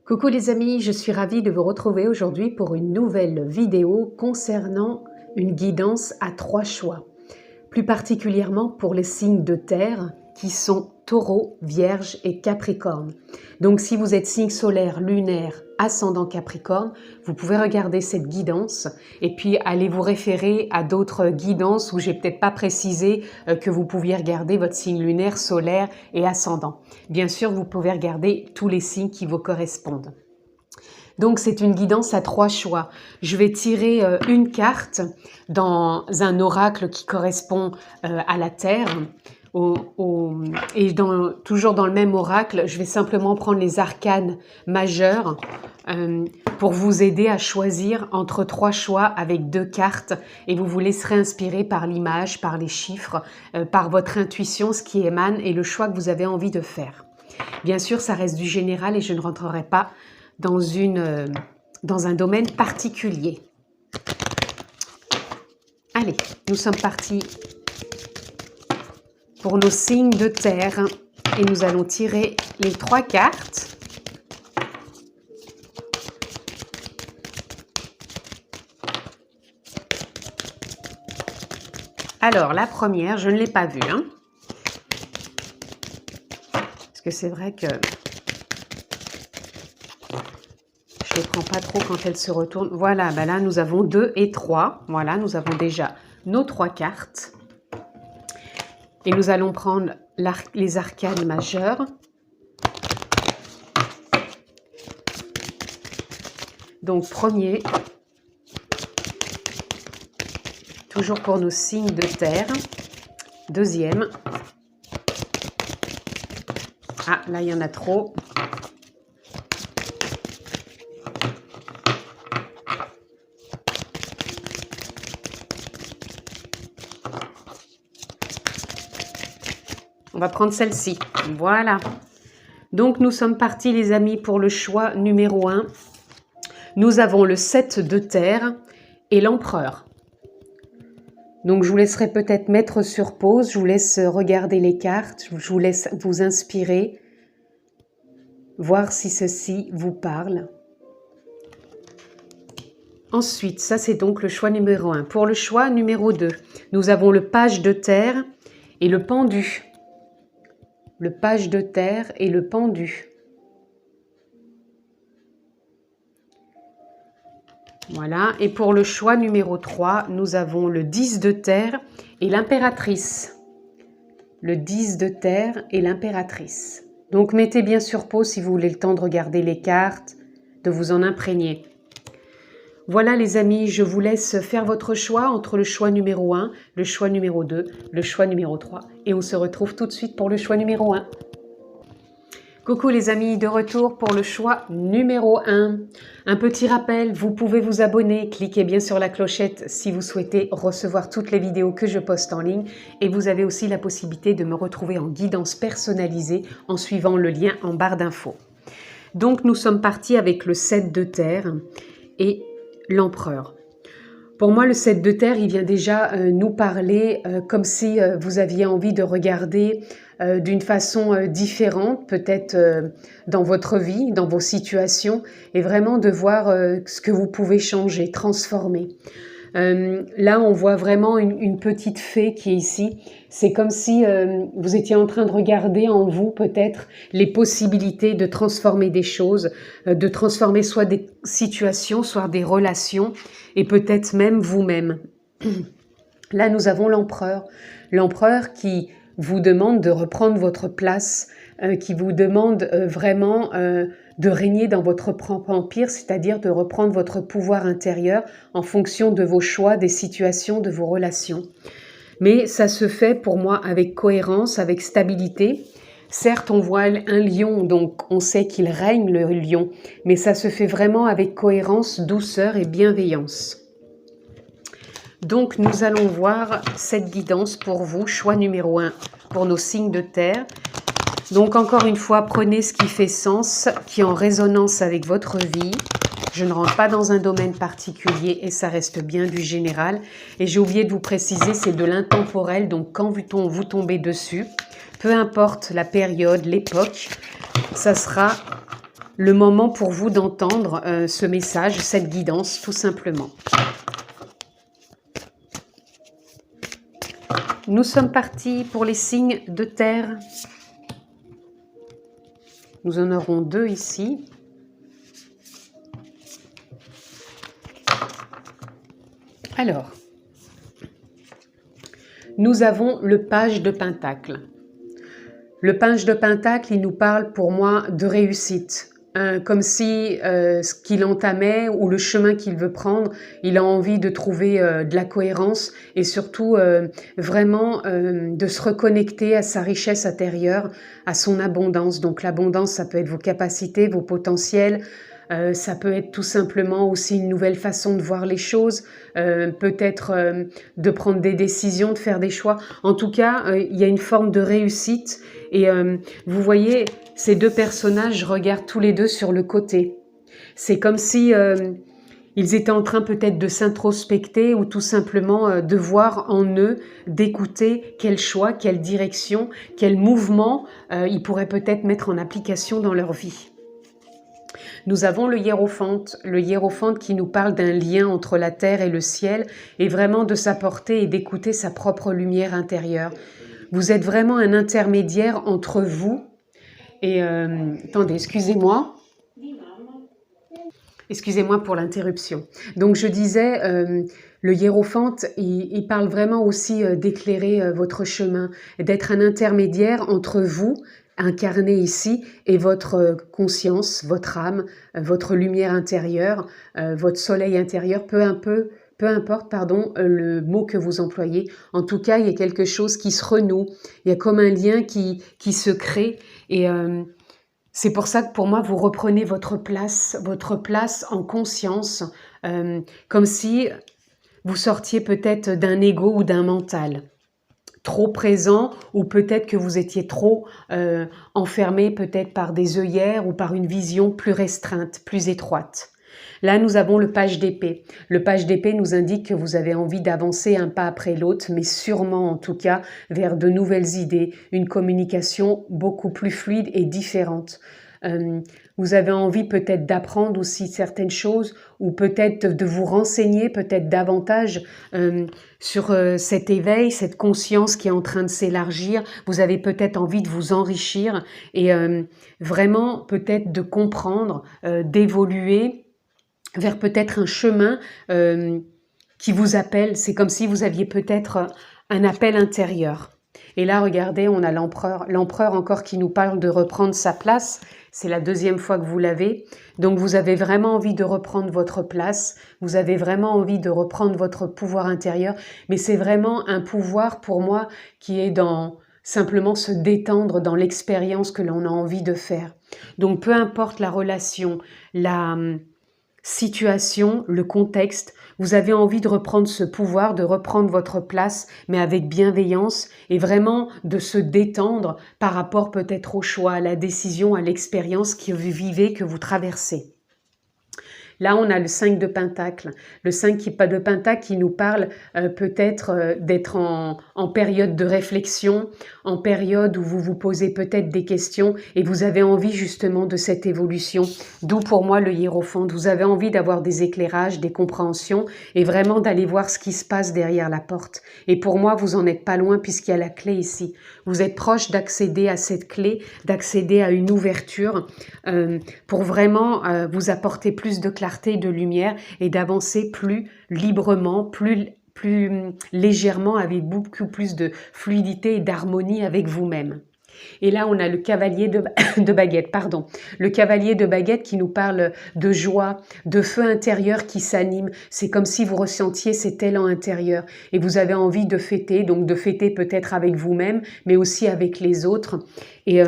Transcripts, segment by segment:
Coucou les amis, je suis ravie de vous retrouver aujourd'hui pour une nouvelle vidéo concernant une guidance à 3 choix, plus particulièrement pour les signes de terre qui sont Taureau, Vierge et Capricorne. Donc si vous êtes signe solaire, lunaire, ascendant Capricorne, vous pouvez regarder cette guidance et puis aller vous référer à d'autres guidances où j'ai peut-être pas précisé que vous pouviez regarder votre signe lunaire, solaire et ascendant. Bien sûr, vous pouvez regarder tous les signes qui vous correspondent. Donc c'est une guidance à 3 choix. Je vais tirer une carte dans un oracle qui correspond à la Terre. Toujours dans le même oracle, je vais simplement prendre les arcanes majeurs pour vous aider à choisir entre 3 choix avec 2 cartes et vous vous laisserez inspirer par l'image, par les chiffres, par votre intuition, ce qui émane et le choix que vous avez envie de faire. Bien sûr, ça reste du général et je ne rentrerai pas dans un domaine particulier. Allez, nous sommes partis pour nos signes de terre et nous allons tirer les 3 cartes. Alors, la première, je ne l'ai pas vue, hein, parce que c'est vrai que je ne les prends pas trop quand elles se retournent. Voilà, ben là, nous avons 2 et 3. Voilà, nous avons déjà nos 3 cartes. Et nous allons prendre les arcanes majeures. Donc, premier, toujours pour nos signes de terre. Deuxième. Ah, là, il y en a trop. On va prendre celle-ci. Voilà. Donc, nous sommes partis, les amis, pour le choix numéro 1. Nous avons le 7 de terre et l'empereur. Donc, je vous laisserai peut-être mettre sur pause. Je vous laisse regarder les cartes. Je vous laisse vous inspirer. Voir si ceci vous parle. Ensuite, ça, c'est donc le choix numéro 1. Pour le choix numéro 2, nous avons le page de terre et le pendu. Le page de terre et le pendu. Voilà. Et pour le choix numéro 3, nous avons le 10 de terre et l'impératrice. Le 10 de terre et l'impératrice. Donc, mettez bien sur pause si vous voulez le temps de regarder les cartes, de vous en imprégner. Voilà les amis, je vous laisse faire votre choix entre le choix numéro 1, le choix numéro 2, le choix numéro 3 et on se retrouve tout de suite pour le choix numéro 1. Coucou les amis, de retour pour le choix numéro 1. Un petit rappel, vous pouvez vous abonner, cliquez bien sur la clochette si vous souhaitez recevoir toutes les vidéos que je poste en ligne et vous avez aussi la possibilité de me retrouver en guidance personnalisée en suivant le lien en barre d'infos. Donc nous sommes partis avec le 7 de terre et l'empereur. Pour moi, le 7 de terre, il vient déjà nous parler comme si vous aviez envie de regarder d'une façon différente, peut-être dans votre vie, dans vos situations, et vraiment de voir ce que vous pouvez changer, transformer. Là, on voit vraiment une petite fée qui est ici. C'est comme si vous étiez en train de regarder en vous peut-être les possibilités de transformer des choses, de transformer soit des situations, soit des relations, et peut-être même vous-même. Là, nous avons l'empereur. L'empereur qui vous demande de reprendre votre place, qui vous demande vraiment de régner dans votre propre empire, c'est-à-dire de reprendre votre pouvoir intérieur en fonction de vos choix, des situations, de vos relations. Mais ça se fait pour moi avec cohérence, avec stabilité. Certes, on voit un lion, donc on sait qu'il règne le lion, mais ça se fait vraiment avec cohérence, douceur et bienveillance. Donc, nous allons voir cette guidance pour vous, choix numéro 1 pour nos signes de terre. Donc, encore une fois, prenez ce qui fait sens, qui est en résonance avec votre vie. Je ne rentre pas dans un domaine particulier et ça reste bien du général. Et j'ai oublié de vous préciser, c'est de l'intemporel, donc quand vous tombez dessus, peu importe la période, l'époque, ça sera le moment pour vous d'entendre ce message, cette guidance, tout simplement. Nous sommes partis pour les signes de terre. Nous en aurons 2 ici. Alors, nous avons le page de Pentacle. Le page de Pentacle, il nous parle pour moi de réussite. Comme si ce qu'il entamait ou le chemin qu'il veut prendre, il a envie de trouver de la cohérence et surtout vraiment de se reconnecter à sa richesse intérieure, à son abondance. Donc l'abondance, ça peut être vos capacités, vos potentiels, ça peut être tout simplement aussi une nouvelle façon de voir les choses, peut-être de prendre des décisions, de faire des choix. En tout cas, il y a une forme de réussite et vous voyez, ces 2 personnages regardent tous les 2 sur le côté. C'est comme si ils étaient en train peut-être de s'introspecter ou tout simplement de voir en eux, d'écouter quel choix, quelle direction, quel mouvement ils pourraient peut-être mettre en application dans leur vie. Nous avons le hiérophante qui nous parle d'un lien entre la terre et le ciel et vraiment de s'apporter et d'écouter sa propre lumière intérieure. Vous êtes vraiment un intermédiaire entre vous et... attendez, excusez-moi. Excusez-moi pour l'interruption. Donc je disais, le hiérophante, il parle vraiment aussi d'éclairer votre chemin, d'être un intermédiaire entre vous, incarné ici, et votre conscience, votre âme, votre lumière intérieure, votre soleil intérieur, peu importe, le mot que vous employez. En tout cas, il y a quelque chose qui se renoue, il y a comme un lien qui se crée et c'est pour ça que pour moi, vous reprenez votre place en conscience, comme si vous sortiez peut-être d'un ego ou d'un mental trop présent, ou peut-être que vous étiez trop enfermé peut-être par des œillères ou par une vision plus restreinte, plus étroite. Là, nous avons le page d'épée. Le page d'épée nous indique que vous avez envie d'avancer un pas après l'autre, mais sûrement en tout cas vers de nouvelles idées, une communication beaucoup plus fluide et différente. Vous avez envie peut-être d'apprendre aussi certaines choses ou peut-être de vous renseigner peut-être davantage sur cet éveil, cette conscience qui est en train de s'élargir. Vous avez peut-être envie de vous enrichir et vraiment peut-être de comprendre, d'évoluer vers peut-être un chemin qui vous appelle. C'est comme si vous aviez peut-être un appel intérieur. Et là, regardez, on a l'empereur encore qui nous parle de reprendre sa place. C'est la 2e fois que vous l'avez. Donc, vous avez vraiment envie de reprendre votre place. Vous avez vraiment envie de reprendre votre pouvoir intérieur. Mais c'est vraiment un pouvoir, pour moi, qui est dans simplement se détendre dans l'expérience que l'on a envie de faire. Donc, peu importe la relation, la situation, le contexte, vous avez envie de reprendre ce pouvoir, de reprendre votre place, mais avec bienveillance et vraiment de se détendre par rapport peut-être au choix, à la décision, à l'expérience que vous vivez, que vous traversez. Là, on a le 5 de Pentacle. Le 5 de Pentacle qui nous parle peut-être d'être en période de réflexion, en période où vous vous posez peut-être des questions et vous avez envie justement de cette évolution. D'où pour moi le hiérophante. Vous avez envie d'avoir des éclairages, des compréhensions et vraiment d'aller voir ce qui se passe derrière la porte. Et pour moi, vous en êtes pas loin puisqu'il y a la clé ici. Vous êtes proche d'accéder à cette clé, d'accéder à une ouverture pour vraiment vous apporter plus de clarté, de lumière et d'avancer plus librement, plus légèrement, avec beaucoup plus de fluidité et d'harmonie avec vous-même. Et là, on a le cavalier de baguette, le cavalier de baguette qui nous parle de joie, de feu intérieur qui s'anime. C'est comme si vous ressentiez cet élan intérieur et vous avez envie de fêter, donc de fêter peut-être avec vous-même, mais aussi avec les autres. Et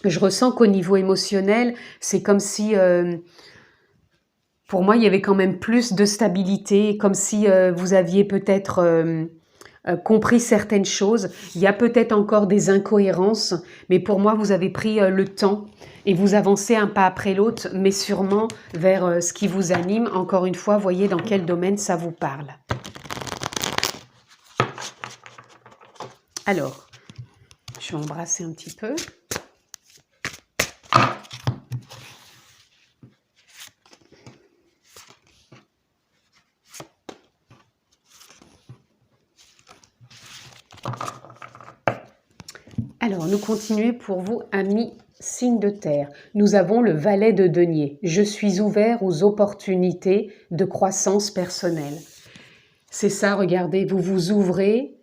je ressens qu'au niveau émotionnel, c'est comme si... pour moi, il y avait quand même plus de stabilité, comme si vous aviez peut-être compris certaines choses. Il y a peut-être encore des incohérences, mais pour moi, vous avez pris le temps et vous avancez un pas après l'autre, mais sûrement vers ce qui vous anime. Encore une fois, voyez dans quel domaine ça vous parle. Alors, je vais embrasser un petit peu. Alors, nous continuons pour vous, amis signe de terre. Nous avons le valet de denier. Je suis ouvert aux opportunités de croissance personnelle. C'est ça, regardez, vous vous ouvrez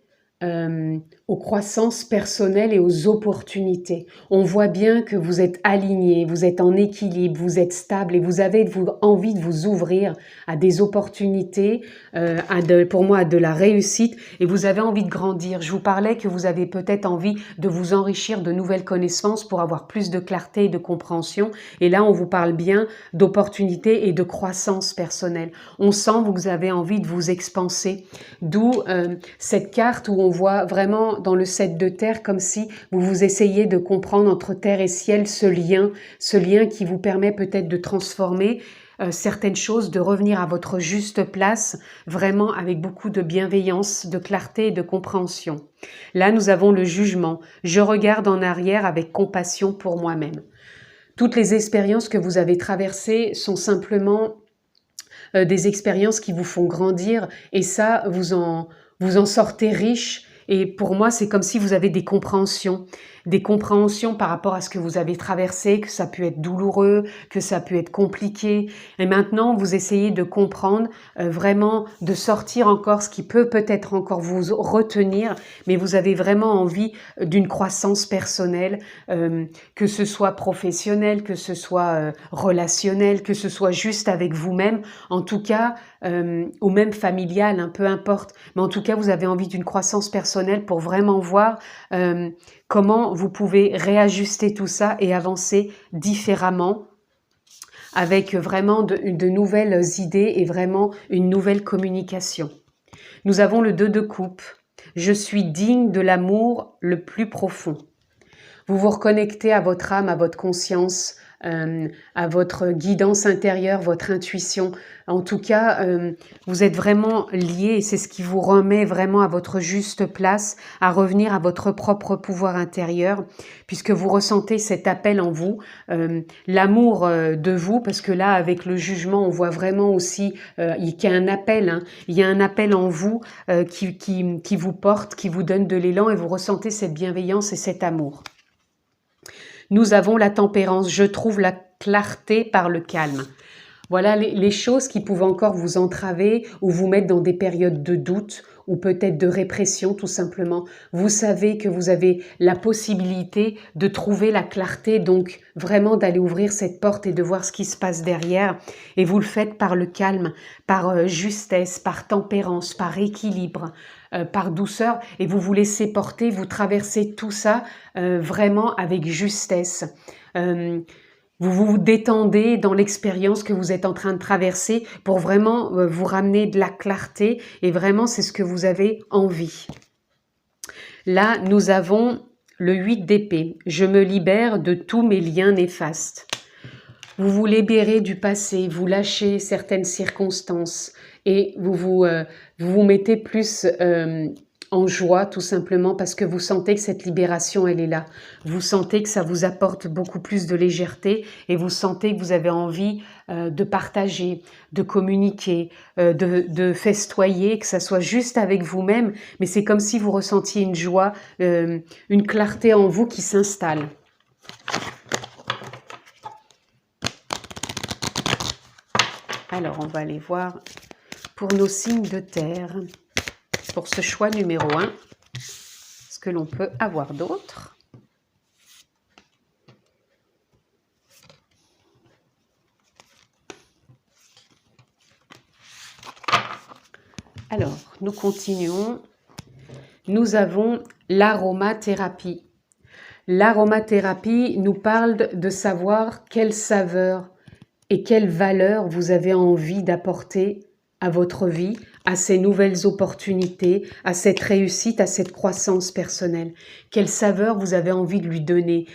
aux croissances personnelles et aux opportunités. On voit bien que vous êtes aligné, vous êtes en équilibre, vous êtes stable et vous avez envie de vous ouvrir à des opportunités, pour moi à de la réussite, et vous avez envie de grandir. Je vous parlais que vous avez peut-être envie de vous enrichir de nouvelles connaissances pour avoir plus de clarté et de compréhension. Et là, on vous parle bien d'opportunités et de croissance personnelle. On sent que vous avez envie de vous expanser, d'où cette carte où on voit vraiment dans le 7 de terre comme si vous essayez de comprendre entre terre et ciel ce lien qui vous permet peut-être de transformer certaines choses, de revenir à votre juste place, vraiment avec beaucoup de bienveillance, de clarté et de compréhension. Là, nous avons le jugement. Je regarde en arrière avec compassion pour moi-même. Toutes les expériences que vous avez traversées sont simplement des expériences qui vous font grandir, et ça, vous en sortez riche. Et pour moi, c'est comme si vous avez des compréhensions par rapport à ce que vous avez traversé, que ça peut être douloureux, que ça peut être compliqué. Et maintenant, vous essayez de comprendre, vraiment de sortir encore ce qui peut-être encore vous retenir, mais vous avez vraiment envie d'une croissance personnelle, que ce soit professionnelle, que ce soit relationnelle, que ce soit juste avec vous-même, en tout cas, ou même familiale, peu importe. Mais en tout cas, vous avez envie d'une croissance personnelle pour vraiment voir comment vous pouvez réajuster tout ça et avancer différemment avec vraiment de nouvelles idées et vraiment une nouvelle communication. Nous avons le 2 de coupe. Je suis digne de l'amour le plus profond. Vous vous reconnectez à votre âme, à votre conscience, à votre guidance intérieure, votre intuition. En tout cas, vous êtes vraiment liés et c'est ce qui vous remet vraiment à votre juste place, à revenir à votre propre pouvoir intérieur, puisque vous ressentez cet appel en vous, l'amour de vous, parce que là, avec le jugement, on voit vraiment aussi qu'il y a un appel, il y a un appel en vous qui vous porte, qui vous donne de l'élan et vous ressentez cette bienveillance et cet amour. Nous avons la tempérance. Je trouve la clarté par le calme. Voilà les choses qui pouvaient encore vous entraver ou vous mettre dans des périodes de doute ou peut-être de répression tout simplement. Vous savez que vous avez la possibilité de trouver la clarté, donc vraiment d'aller ouvrir cette porte et de voir ce qui se passe derrière. Et vous le faites par le calme, par justesse, par tempérance, par équilibre, par douceur, et vous vous laissez porter, vous traversez tout ça vraiment avec justesse. Vous vous détendez dans l'expérience que vous êtes en train de traverser pour vraiment vous ramener de la clarté, et vraiment c'est ce que vous avez envie. Là, nous avons le 8 d'épée. Je me libère de tous mes liens néfastes. Vous vous libérez du passé, vous lâchez certaines circonstances et vous vous mettez plus en joie tout simplement parce que vous sentez que cette libération, elle est là. Vous sentez que ça vous apporte beaucoup plus de légèreté et vous sentez que vous avez envie de partager, de communiquer, de festoyer, que ça soit juste avec vous-même, mais c'est comme si vous ressentiez une joie, une clarté en vous qui s'installe. Alors, on va aller voir pour nos signes de terre, pour ce choix numéro 1, ce que l'on peut avoir d'autre. Alors, nous continuons. Nous avons l'aromathérapie. L'aromathérapie nous parle de savoir quelle saveur et quelle valeur vous avez envie d'apporter à votre vie, à ces nouvelles opportunités, à cette réussite, à cette croissance personnelle. Quelle saveur vous avez envie de lui donner,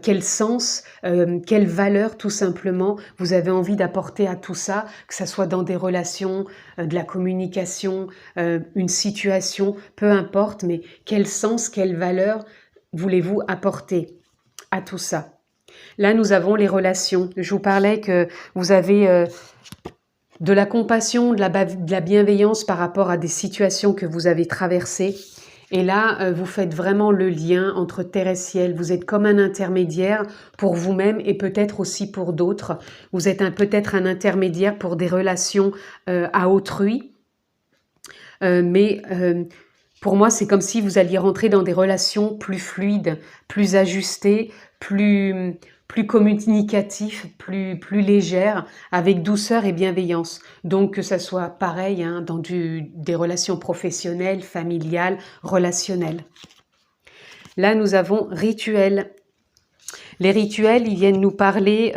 quel sens, quelle valeur tout simplement vous avez envie d'apporter à tout ça, que ce soit dans des relations, de la communication, une situation, peu importe, mais quel sens, quelle valeur voulez-vous apporter à tout ça? Là, nous avons les relations. Je vous parlais que vous avez de la compassion, de la bienveillance par rapport à des situations que vous avez traversées. Et là, vous faites vraiment le lien entre terre et ciel. Vous êtes comme un intermédiaire pour vous-même et peut-être aussi pour d'autres. Vous êtes peut-être un intermédiaire pour des relations à autrui. Mais pour moi, c'est comme si vous alliez rentrer dans des relations plus fluides, plus ajustées, plus communicatifs, plus légères, avec douceur et bienveillance. Donc que ça soit pareil hein, dans des relations professionnelles, familiales, relationnelles. Là, nous avons rituels. Les rituels, ils viennent nous parler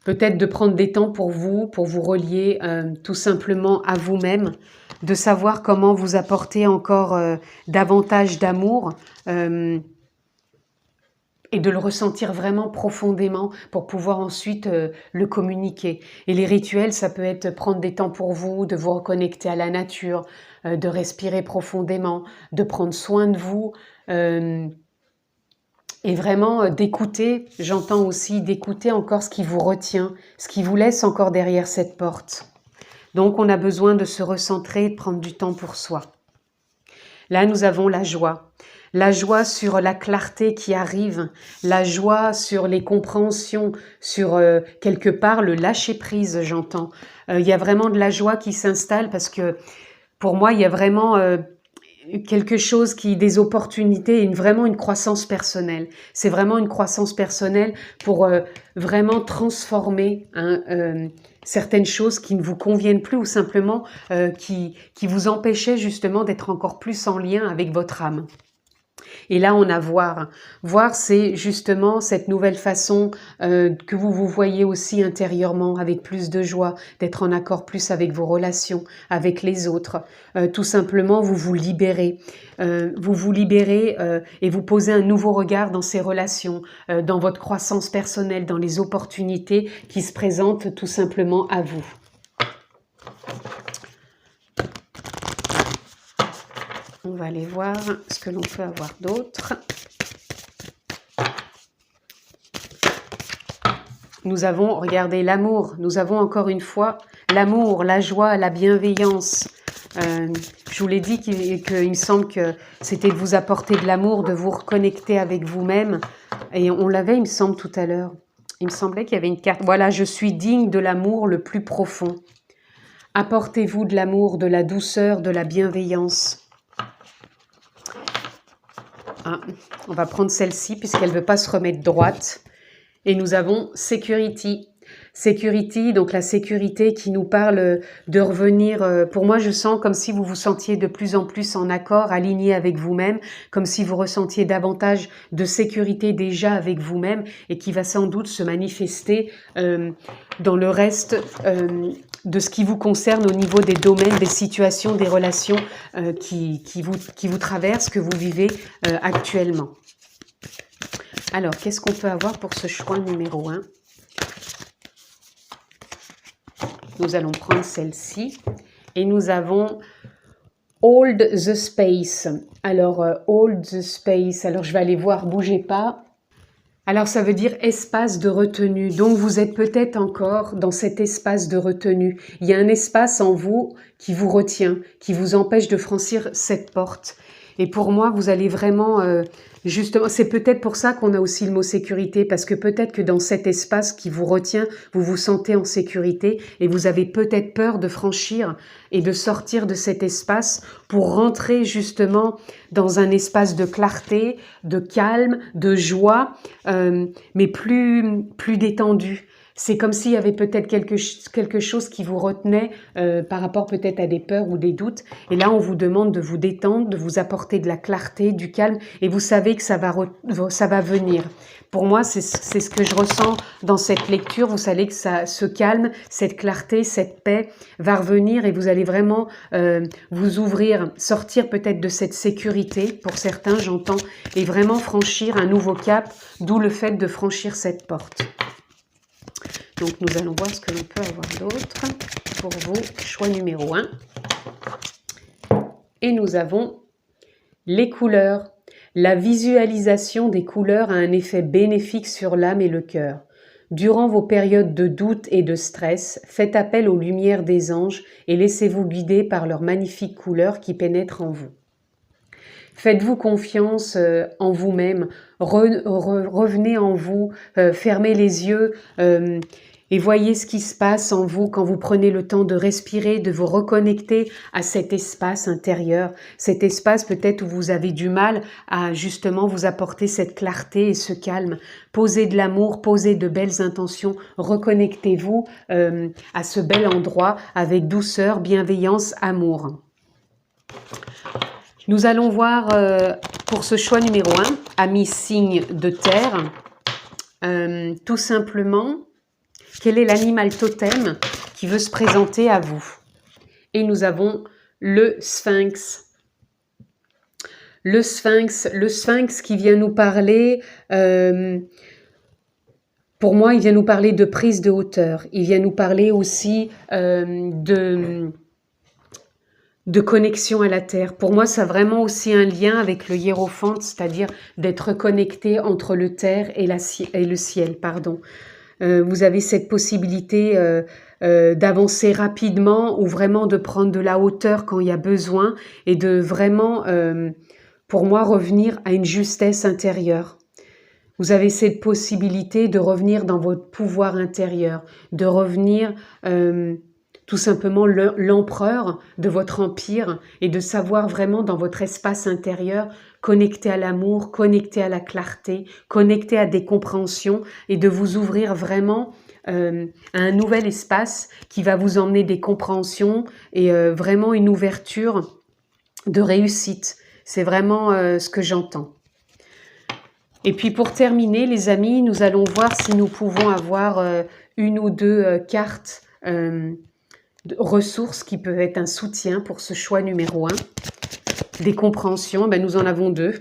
peut-être de prendre des temps pour vous relier tout simplement à vous-même, de savoir comment vous apporter encore davantage d'amour et de le ressentir vraiment profondément pour pouvoir ensuite le communiquer. Et les rituels, ça peut être prendre des temps pour vous, de vous reconnecter à la nature, de respirer profondément, de prendre soin de vous et vraiment d'écouter, j'entends aussi d'écouter encore ce qui vous retient, ce qui vous laisse encore derrière cette porte. Donc on a besoin de se recentrer et de prendre du temps pour soi. Là, nous avons la joie. La joie sur la clarté qui arrive, la joie sur les compréhensions, sur quelque part le lâcher-prise, j'entends. Il y a vraiment de la joie qui s'installe parce que pour moi, il y a vraiment quelque chose des opportunités et vraiment une croissance personnelle. C'est vraiment une croissance personnelle pour vraiment transformer certaines choses qui ne vous conviennent plus ou simplement qui vous empêchaient justement d'être encore plus en lien avec votre âme. Et là, on a voir. Voir, c'est justement cette nouvelle façon que vous vous voyez aussi intérieurement, avec plus de joie, d'être en accord plus avec vos relations, avec les autres. Tout simplement, vous vous libérez. Et vous posez un nouveau regard dans ces relations, dans votre croissance personnelle, dans les opportunités qui se présentent tout simplement à vous. On va aller voir ce que l'on peut avoir d'autre. Nous avons, regardez, l'amour. Nous avons encore une fois l'amour, la joie, la bienveillance. Je vous l'ai dit qu'il me semble que c'était de vous apporter de l'amour, de vous reconnecter avec vous-même. Et on l'avait, il me semble, tout à l'heure. Il me semblait qu'il y avait une carte. Voilà, je suis digne de l'amour le plus profond. Apportez-vous de l'amour, de la douceur, de la bienveillance. Ah, on va prendre celle-ci puisqu'elle ne veut pas se remettre droite. Et nous avons Security. Security, donc la sécurité qui nous parle de revenir. Pour moi, je sens comme si vous vous sentiez de plus en plus en accord, aligné avec vous-même, comme si vous ressentiez davantage de sécurité déjà avec vous-même et qui va sans doute se manifester dans le reste de ce qui vous concerne au niveau des domaines, des situations, des relations qui vous traversent, que vous vivez actuellement. Alors, qu'est-ce qu'on peut avoir pour ce choix numéro 1 ? Nous allons prendre celle-ci et nous avons Hold the Space. Alors, Hold the Space, alors je vais aller voir, bougez pas. Alors, ça veut dire espace de retenue. Donc, vous êtes peut-être encore dans cet espace de retenue. Il y a un espace en vous qui vous retient, qui vous empêche de franchir cette porte. Et pour moi, vous allez vraiment, justement, c'est peut-être pour ça qu'on a aussi le mot sécurité, parce que peut-être que dans cet espace qui vous retient, vous vous sentez en sécurité et vous avez peut-être peur de franchir et de sortir de cet espace pour rentrer justement dans un espace de clarté, de calme, de joie, mais plus détendu. C'est comme s'il y avait peut-être quelque chose qui vous retenait par rapport peut-être à des peurs ou des doutes. Et là, on vous demande de vous détendre, de vous apporter de la clarté, du calme. Et vous savez que ça va venir. Pour moi, c'est ce que je ressens dans cette lecture. Vous savez que ce calme, cette clarté, cette paix va revenir et vous allez vraiment vous ouvrir, sortir peut-être de cette sécurité, pour certains, j'entends, et vraiment franchir un nouveau cap, d'où le fait de franchir cette porte. Donc, nous allons voir ce que l'on peut avoir d'autre pour vous. Choix numéro 1. Et nous avons les couleurs. La visualisation des couleurs a un effet bénéfique sur l'âme et le cœur. Durant vos périodes de doute et de stress, faites appel aux lumières des anges et laissez-vous guider par leurs magnifiques couleurs qui pénètrent en vous. Faites-vous confiance en vous-même, revenez en vous, fermez les yeux et voyez ce qui se passe en vous quand vous prenez le temps de respirer, de vous reconnecter à cet espace intérieur, cet espace peut-être où vous avez du mal à justement vous apporter cette clarté et ce calme. Posez de l'amour, posez de belles intentions, reconnectez-vous à ce bel endroit avec douceur, bienveillance, amour. Nous allons voir pour ce choix numéro 1, amis signe de terre, tout simplement, quel est l'animal totem qui veut se présenter à vous? Et nous avons le sphinx. Le sphinx qui vient nous parler, pour moi, il vient nous parler de prise de hauteur. Il vient nous parler aussi de connexion à la terre. Pour moi, ça a vraiment aussi un lien avec le hiérophante, c'est-à-dire d'être connecté entre le terre et le ciel. Pardon. Vous avez cette possibilité d'avancer rapidement ou vraiment de prendre de la hauteur quand il y a besoin et de vraiment, pour moi, revenir à une justesse intérieure. Vous avez cette possibilité de revenir dans votre pouvoir intérieur, de revenir tout simplement l'empereur de votre empire et de savoir vraiment dans votre espace intérieur connecté à l'amour, connecté à la clarté, connecté à des compréhensions et de vous ouvrir vraiment à un nouvel espace qui va vous emmener des compréhensions et vraiment une ouverture de réussite. C'est vraiment ce que j'entends. Et puis pour terminer, les amis, nous allons voir si nous pouvons avoir une ou deux cartes de ressources qui peuvent être un soutien pour ce choix numéro 1. Des compréhensions, ben nous en avons 2.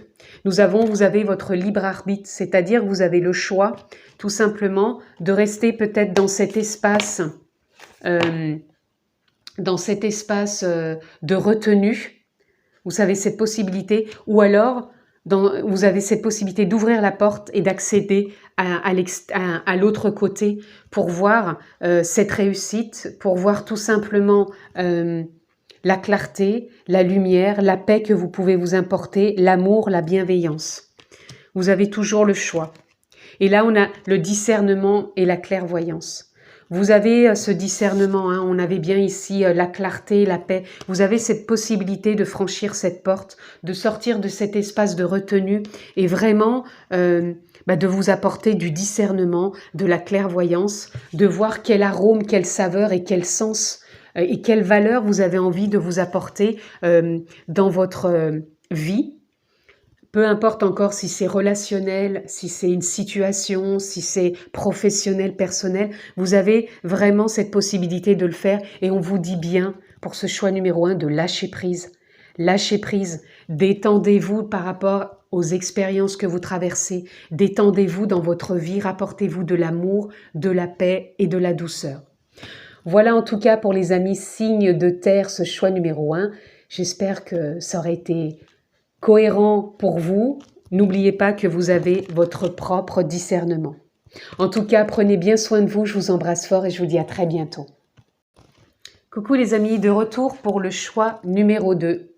Vous avez votre libre arbitre, c'est-à-dire que vous avez le choix tout simplement de rester peut-être dans cet espace, de retenue. Vous avez cette possibilité, ou alors vous avez cette possibilité d'ouvrir la porte et d'accéder à l'autre côté pour voir cette réussite, pour voir tout simplement la clarté, la lumière, la paix que vous pouvez vous apporter, l'amour, la bienveillance. Vous avez toujours le choix. Et là, on a le discernement et la clairvoyance. Vous avez ce discernement, hein, on avait bien ici la clarté, la paix. Vous avez cette possibilité de franchir cette porte, de sortir de cet espace de retenue et vraiment de vous apporter du discernement, de la clairvoyance, de voir quel arôme, quelle saveur et quel sens et quelle valeur vous avez envie de vous apporter dans votre vie. Peu importe encore si c'est relationnel, si c'est une situation, si c'est professionnel, personnel, vous avez vraiment cette possibilité de le faire et on vous dit bien pour ce choix numéro 1 de lâcher prise. Lâchez prise, détendez-vous par rapport aux expériences que vous traversez, détendez-vous dans votre vie, rapportez-vous de l'amour, de la paix et de la douceur. Voilà en tout cas pour les amis signes de terre ce choix numéro 1. J'espère que ça aurait été cohérent pour vous. N'oubliez pas que vous avez votre propre discernement. En tout cas, prenez bien soin de vous. Je vous embrasse fort et je vous dis à très bientôt. Coucou les amis, de retour pour le choix numéro 2.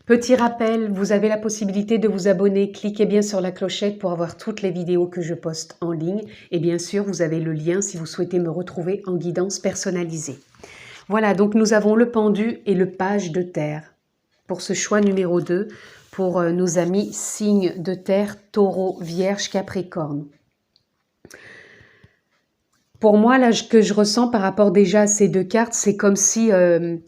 Petit rappel, vous avez la possibilité de vous abonner. Cliquez bien sur la clochette pour avoir toutes les vidéos que je poste en ligne. Et bien sûr, vous avez le lien si vous souhaitez me retrouver en guidance personnalisée. Voilà, donc nous avons le pendu et le page de terre. Pour ce choix numéro 2, pour nos amis signes de terre, taureau, vierge, capricorne. Pour moi, là, que je ressens par rapport déjà à ces deux cartes, c'est comme si il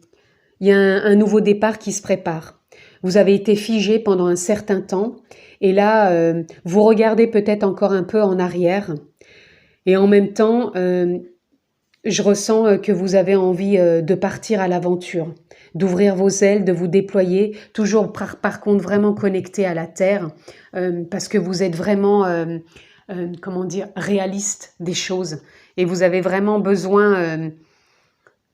y a un nouveau départ qui se prépare. Vous avez été figé pendant un certain temps et là, vous regardez peut-être encore un peu en arrière. Et en même temps, je ressens que vous avez envie de partir à l'aventure, d'ouvrir vos ailes, de vous déployer, toujours par contre vraiment connecté à la terre, parce que vous êtes vraiment, comment dire, réaliste des choses. Et vous avez vraiment besoin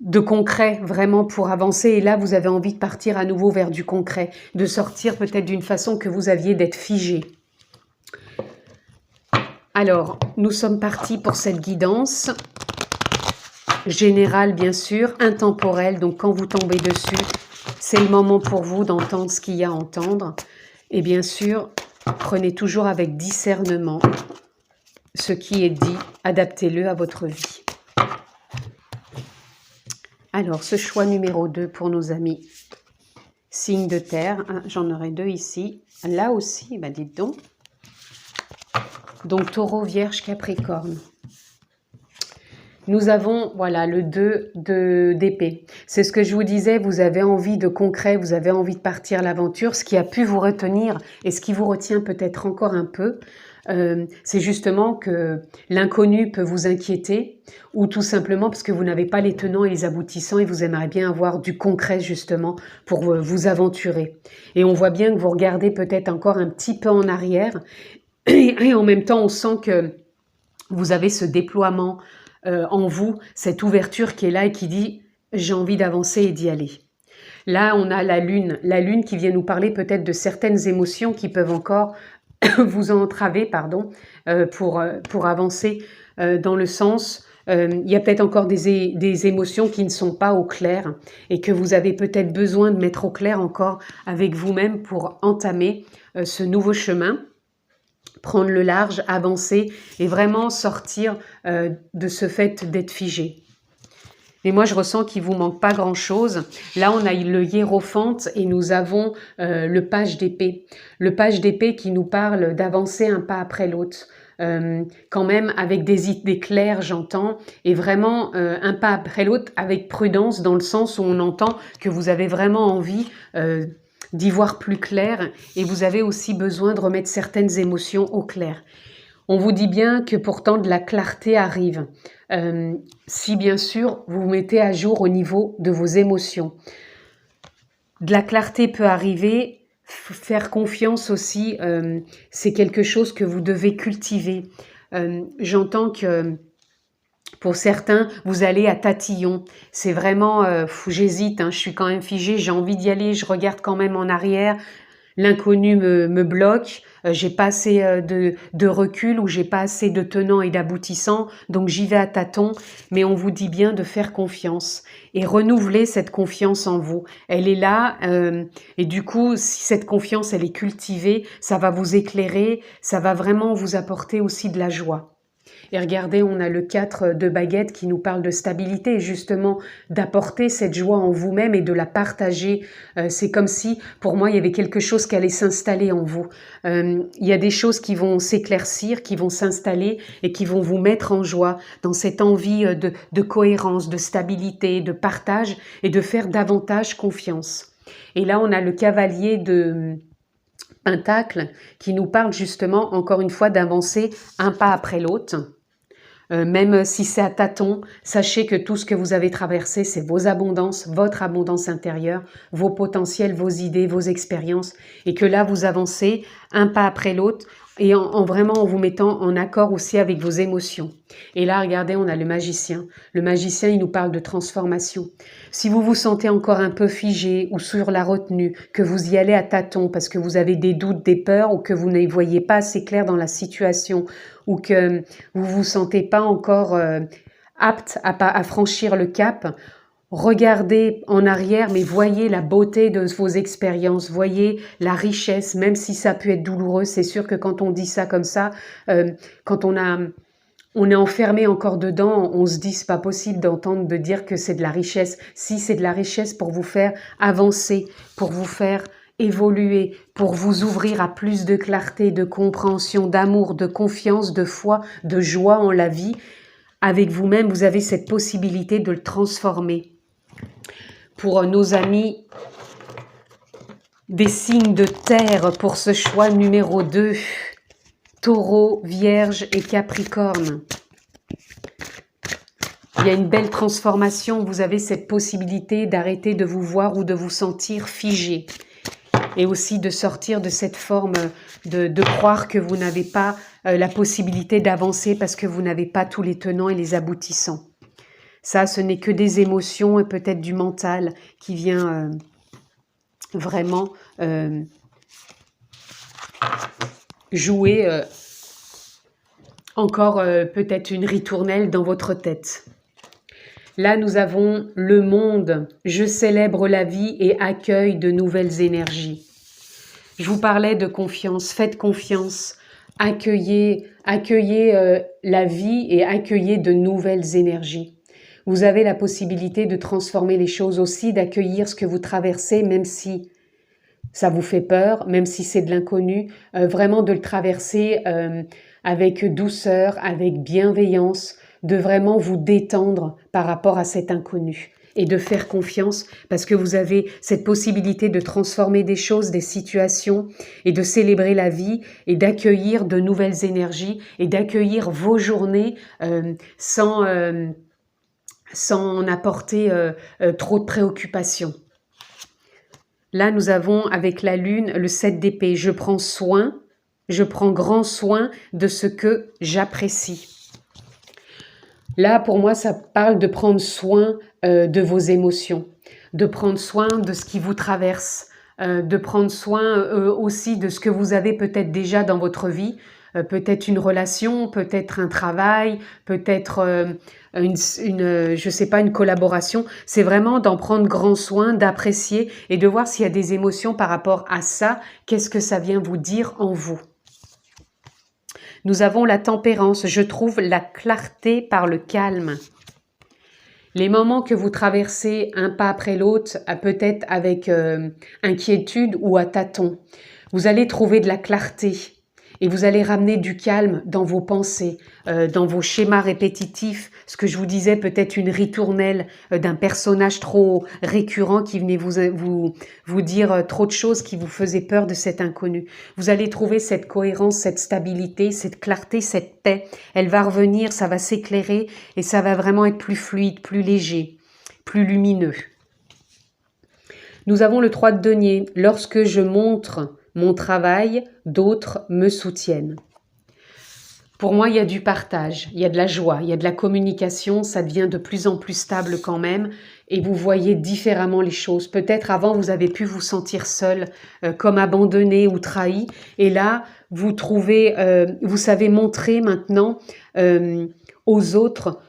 de concret, vraiment pour avancer. Et là, vous avez envie de partir à nouveau vers du concret, de sortir peut-être d'une façon que vous aviez d'être figé. Alors, nous sommes partis pour cette guidance. Général bien sûr, intemporel, donc quand vous tombez dessus, C'est le moment pour vous d'entendre ce qu'il y a à entendre. Et bien sûr, prenez toujours avec discernement ce qui est dit, adaptez-le à votre vie. Alors, ce choix numéro 2 pour nos amis. Signe de terre, j'en aurai 2 ici. Là aussi, bah dites donc. Donc, taureau, vierge, capricorne. Nous avons, voilà, le 2 d'épée. C'est ce que je vous disais, vous avez envie de concret, vous avez envie de partir à l'aventure. Ce qui a pu vous retenir et ce qui vous retient peut-être encore un peu, c'est justement que l'inconnu peut vous inquiéter ou tout simplement parce que vous n'avez pas les tenants et les aboutissants et vous aimeriez bien avoir du concret justement pour vous aventurer. Et on voit bien que vous regardez peut-être encore un petit peu en arrière et en même temps on sent que vous avez ce déploiement en vous, cette ouverture qui est là et qui dit « j'ai envie d'avancer et d'y aller ». Là, on a la lune qui vient nous parler peut-être de certaines émotions qui peuvent encore vous entraver, pardon, pour avancer dans le sens, il y a peut-être encore des émotions qui ne sont pas au clair et que vous avez peut-être besoin de mettre au clair encore avec vous-même pour entamer ce nouveau chemin. Prendre le large, avancer et vraiment sortir de ce fait d'être figé. Mais moi, je ressens qu'il vous manque pas grand-chose. Là, on a le hiérophante et nous avons le page d'épée. Le page d'épée qui nous parle d'avancer un pas après l'autre. Quand même avec des idées claires, j'entends, et vraiment un pas après l'autre avec prudence dans le sens où on entend que vous avez vraiment envie d'y voir plus clair et vous avez aussi besoin de remettre certaines émotions au clair. On vous dit bien que pourtant de la clarté arrive, si bien sûr vous vous mettez à jour au niveau de vos émotions. De la clarté peut arriver, faire confiance aussi, c'est quelque chose que vous devez cultiver. J'entends que pour certains, vous allez à tatillon. C'est vraiment, j'hésite, je suis quand même figée, j'ai envie d'y aller, je regarde quand même en arrière. L'inconnu me bloque, j'ai pas assez de recul ou j'ai pas assez de tenants et d'aboutissants, donc j'y vais à tâtons, mais on vous dit bien de faire confiance et renouveler cette confiance en vous. Elle est là et du coup, si cette confiance, elle est cultivée, ça va vous éclairer, ça va vraiment vous apporter aussi de la joie. Et regardez, on a le 4 de baguette qui nous parle de stabilité, justement d'apporter cette joie en vous-même et de la partager. C'est comme si, pour moi, il y avait quelque chose qui allait s'installer en vous. Il y a des choses qui vont s'éclaircir, qui vont s'installer et qui vont vous mettre en joie dans cette envie de cohérence, de stabilité, de partage et de faire davantage confiance. Et là, on a le cavalier de Pentacle qui nous parle justement, encore une fois, d'avancer un pas après l'autre. Même si c'est à tâtons, sachez que tout ce que vous avez traversé, c'est vos abondances, votre abondance intérieure, vos potentiels, vos idées, vos expériences, et que là, vous avancez un pas après l'autre, et vraiment en vous mettant en accord aussi avec vos émotions. Et là, regardez, on a le magicien. Le magicien, il nous parle de transformation. Si vous vous sentez encore un peu figé ou sur la retenue, que vous y allez à tâtons parce que vous avez des doutes, des peurs, ou que vous ne voyez pas assez clair dans la situation, ou que vous vous sentez pas encore apte à franchir le cap, regardez en arrière, mais voyez la beauté de vos expériences, voyez la richesse, même si ça peut être douloureux. C'est sûr que quand on dit ça comme ça, quand on est enfermé encore dedans, on se dit c'est pas possible d'entendre, de dire que c'est de la richesse. Si, c'est de la richesse pour vous faire avancer, pour vous faire évoluer, pour vous ouvrir à plus de clarté, de compréhension, d'amour, de confiance, de foi, de joie en la vie. Avec vous-même, vous avez cette possibilité de le transformer. Pour nos amis des signes de terre, pour ce choix numéro 2, Taureau, Vierge et Capricorne. Il y a une belle transformation, vous avez cette possibilité d'arrêter de vous voir ou de vous sentir figé. Et aussi de sortir de cette forme de croire que vous n'avez pas la possibilité d'avancer parce que vous n'avez pas tous les tenants et les aboutissants. Ça, ce n'est que des émotions et peut-être du mental qui vient vraiment jouer encore peut-être une ritournelle dans votre tête. Là, nous avons le monde. Je célèbre la vie et accueille de nouvelles énergies. Je vous parlais de confiance. Faites confiance. Accueillez la vie et accueillez de nouvelles énergies. Vous avez la possibilité de transformer les choses aussi, d'accueillir ce que vous traversez, même si ça vous fait peur, même si c'est de l'inconnu, vraiment de le traverser avec douceur, avec bienveillance, de vraiment vous détendre par rapport à cet inconnu et de faire confiance parce que vous avez cette possibilité de transformer des choses, des situations et de célébrer la vie et d'accueillir de nouvelles énergies et d'accueillir vos journées sans en apporter trop de préoccupations. Là, nous avons avec la lune le 7 d'épée. Je prends grand soin de ce que j'apprécie. Là, pour moi, ça parle de prendre soin de vos émotions, de prendre soin de ce qui vous traverse, de prendre soin aussi de ce que vous avez peut-être déjà dans votre vie, peut-être une relation, peut-être un travail, peut-être je sais pas, une collaboration. C'est vraiment d'en prendre grand soin, d'apprécier et de voir s'il y a des émotions par rapport à ça. Qu'est-ce que ça vient vous dire en vous? Nous avons la tempérance. Je trouve la clarté par le calme. Les moments que vous traversez un pas après l'autre, peut-être avec inquiétude ou à tâtons, vous allez trouver de la clarté et vous allez ramener du calme dans vos pensées, dans vos schémas répétitifs. Ce que je vous disais, peut-être une ritournelle d'un personnage trop récurrent qui venait vous dire trop de choses qui vous faisaient peur de cet inconnu. Vous allez trouver cette cohérence, cette stabilité, cette clarté, cette paix. Elle va revenir, ça va s'éclairer et ça va vraiment être plus fluide, plus léger, plus lumineux. Nous avons le 3 de denier. Lorsque je montre mon travail, d'autres me soutiennent. Pour moi, il y a du partage, il y a de la joie, il y a de la communication, ça devient de plus en plus stable quand même et vous voyez différemment les choses. Peut-être avant, vous avez pu vous sentir seul, comme abandonné ou trahi et là, vous savez montrer maintenant aux autres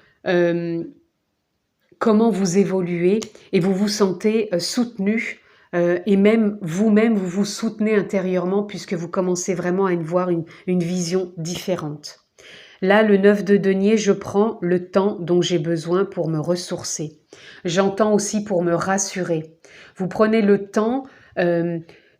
comment vous évoluez et vous vous sentez soutenu. Et même vous-même, vous vous soutenez intérieurement puisque vous commencez vraiment à voir une vision différente. Là, le 9 de denier, je prends le temps dont j'ai besoin pour me ressourcer. J'entends aussi pour me rassurer. Vous prenez le temps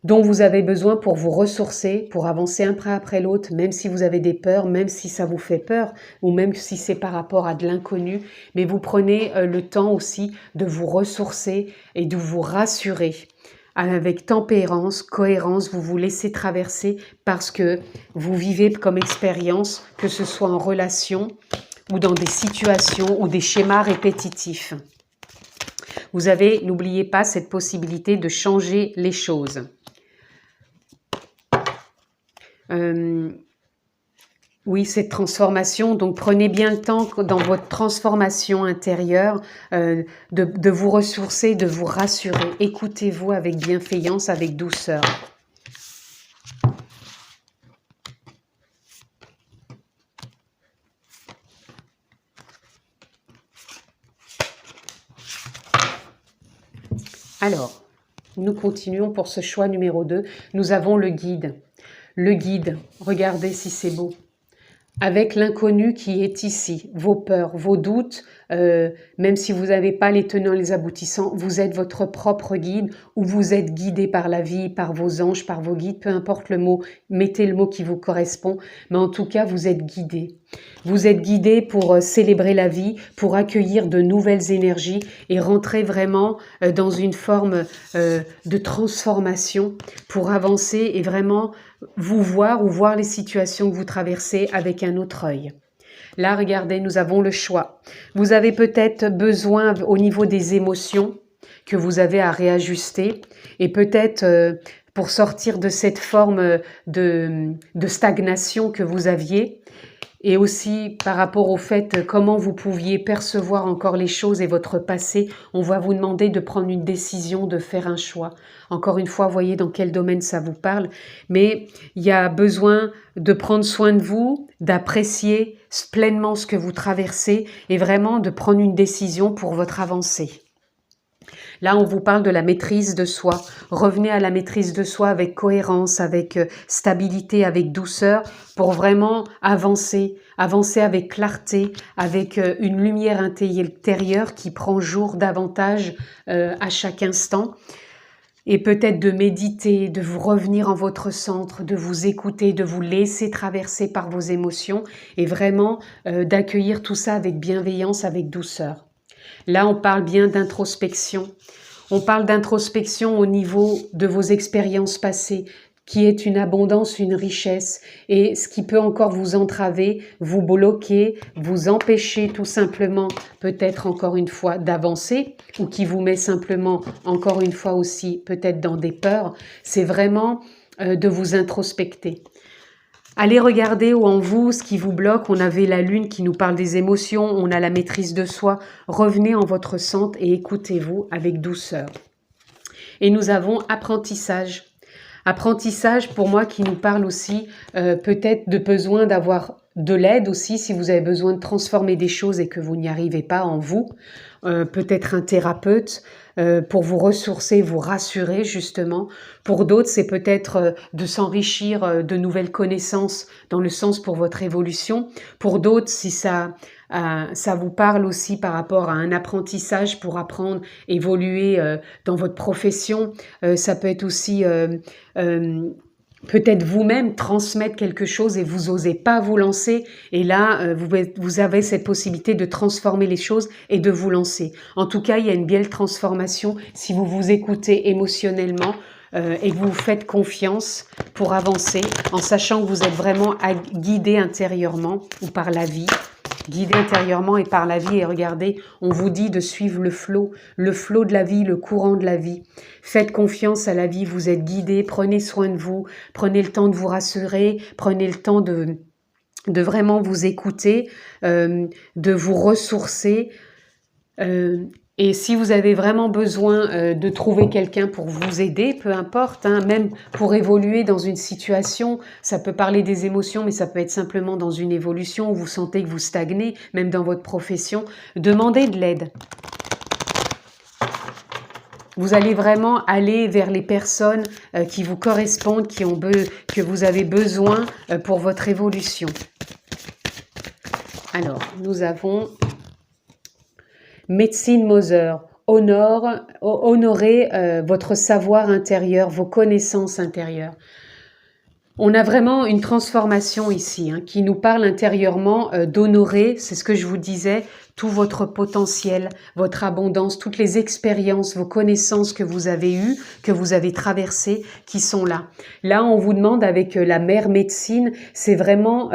dont vous avez besoin pour vous ressourcer, pour avancer un pas après l'autre, même si vous avez des peurs, même si ça vous fait peur, ou même si c'est par rapport à de l'inconnu. Mais vous prenez le temps aussi de vous ressourcer et de vous rassurer. Avec tempérance, cohérence, vous vous laissez traverser parce que vous vivez comme expérience, que ce soit en relation ou dans des situations ou des schémas répétitifs. Vous avez, n'oubliez pas, cette possibilité de changer les choses. Oui, cette transformation, donc prenez bien le temps dans votre transformation intérieure de vous ressourcer, de vous rassurer. Écoutez-vous avec bienveillance, avec douceur. Alors, nous continuons pour ce choix numéro 2. Nous avons le guide. Le guide, regardez si c'est beau. Avec l'inconnu qui est ici, vos peurs, vos doutes, même si vous n'avez pas les tenants et les aboutissants, vous êtes votre propre guide ou vous êtes guidé par la vie, par vos anges, par vos guides, peu importe le mot, mettez le mot qui vous correspond, mais en tout cas, vous êtes guidé. Vous êtes guidé pour célébrer la vie, pour accueillir de nouvelles énergies et rentrer vraiment dans une forme de transformation pour avancer et vraiment vous voir ou voir les situations que vous traversez avec un autre œil. Là, regardez, nous avons le choix. Vous avez peut-être besoin au niveau des émotions que vous avez à réajuster et peut-être pour sortir de cette forme de stagnation que vous aviez, et aussi par rapport au fait comment vous pouviez percevoir encore les choses et votre passé, on va vous demander de prendre une décision, de faire un choix. Encore une fois, voyez dans quel domaine ça vous parle, mais il y a besoin de prendre soin de vous, d'apprécier pleinement ce que vous traversez et vraiment de prendre une décision pour votre avancée. Là, on vous parle de la maîtrise de soi. Revenez à la maîtrise de soi avec cohérence, avec stabilité, avec douceur, pour vraiment avancer. Avancer avec clarté, avec une lumière intérieure qui prend jour davantage à chaque instant. Et peut-être de méditer, de vous revenir en votre centre, de vous écouter, de vous laisser traverser par vos émotions et vraiment d'accueillir tout ça avec bienveillance, avec douceur. Là, on parle bien d'introspection. On parle d'introspection au niveau de vos expériences passées, qui est une abondance, une richesse, et ce qui peut encore vous entraver, vous bloquer, vous empêcher tout simplement, peut-être encore une fois, d'avancer, ou qui vous met simplement, encore une fois aussi, peut-être dans des peurs, c'est vraiment de vous introspecter. Allez regarder en vous ce qui vous bloque. On avait la lune qui nous parle des émotions, on a la maîtrise de soi. Revenez en votre centre et écoutez-vous avec douceur. Et nous avons apprentissage. Apprentissage pour moi qui nous parle aussi peut-être de besoin d'avoir de l'aide aussi si vous avez besoin de transformer des choses et que vous n'y arrivez pas en vous. Peut-être un thérapeute pour vous ressourcer, vous rassurer justement. Pour d'autres, c'est peut-être de s'enrichir de nouvelles connaissances dans le sens pour votre évolution. Pour d'autres, si ça vous parle aussi par rapport à un apprentissage pour apprendre, évoluer dans votre profession, ça peut être aussi peut-être vous-même transmettre quelque chose et vous osez pas vous lancer et là vous avez cette possibilité de transformer les choses et de vous lancer. En tout cas, il y a une belle transformation si vous vous écoutez émotionnellement et que vous faites confiance pour avancer en sachant que vous êtes vraiment guidé intérieurement ou par la vie. Guidé intérieurement et par la vie. Et regardez, on vous dit de suivre le flot de la vie, le courant de la vie. Faites confiance à la vie, vous êtes guidé, prenez soin de vous, prenez le temps de vous rassurer, prenez le temps de vraiment vous écouter, de vous ressourcer. Et si vous avez vraiment besoin de trouver quelqu'un pour vous aider, peu importe, hein, même pour évoluer dans une situation, ça peut parler des émotions, mais ça peut être simplement dans une évolution où vous sentez que vous stagnez, même dans votre profession, demandez de l'aide. Vous allez vraiment aller vers les personnes qui vous correspondent, que vous avez besoin pour votre évolution. Alors, nous avons Médecine Mother, honorez votre savoir intérieur, vos connaissances intérieures. On a vraiment une transformation ici qui nous parle intérieurement d'honorer, c'est ce que je vous disais, tout votre potentiel, votre abondance, toutes les expériences, vos connaissances que vous avez eues, que vous avez traversées, qui sont là. Là, on vous demande avec la mère médecine, c'est vraiment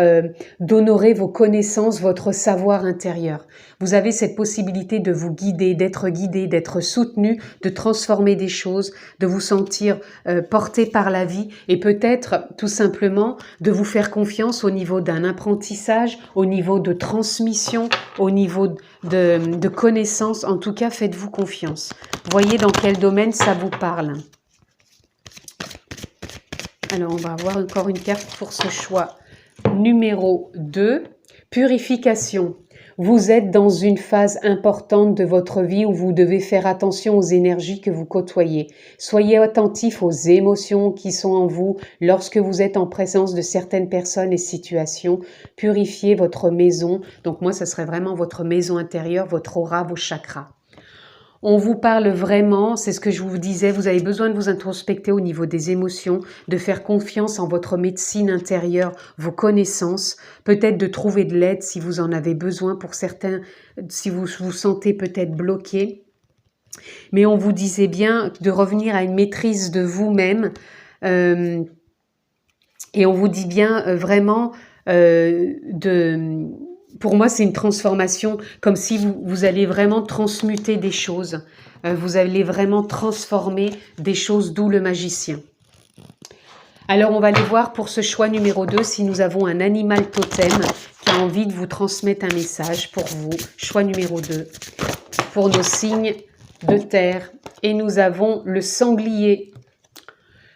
d'honorer vos connaissances, votre savoir intérieur. Vous avez cette possibilité de vous guider, d'être soutenu, de transformer des choses, de vous sentir porté par la vie et peut-être tout simplement de vous faire confiance au niveau d'un apprentissage, au niveau de transmission, au niveau de connaissances. En tout cas, faites-vous confiance. Voyez dans quel domaine ça vous parle. Alors, on va avoir encore une carte pour ce choix. Numéro 2, purification. Vous êtes dans une phase importante de votre vie où vous devez faire attention aux énergies que vous côtoyez. Soyez attentif aux émotions qui sont en vous lorsque vous êtes en présence de certaines personnes et situations. Purifiez votre maison. Donc moi, ça serait vraiment votre maison intérieure, votre aura, vos chakras. On vous parle vraiment, c'est ce que je vous disais, vous avez besoin de vous introspecter au niveau des émotions, de faire confiance en votre médecine intérieure, vos connaissances, peut-être de trouver de l'aide si vous en avez besoin pour certains, si vous vous sentez peut-être bloqué. Mais on vous disait bien de revenir à une maîtrise de vous-même et on vous dit bien vraiment pour moi, c'est une transformation, comme si vous allez vraiment transmuter des choses. Vous allez vraiment transformer des choses, d'où le magicien. Alors, on va aller voir pour ce choix numéro 2 si nous avons un animal totem qui a envie de vous transmettre un message pour vous. Choix numéro 2 pour nos signes de terre. Et nous avons le sanglier.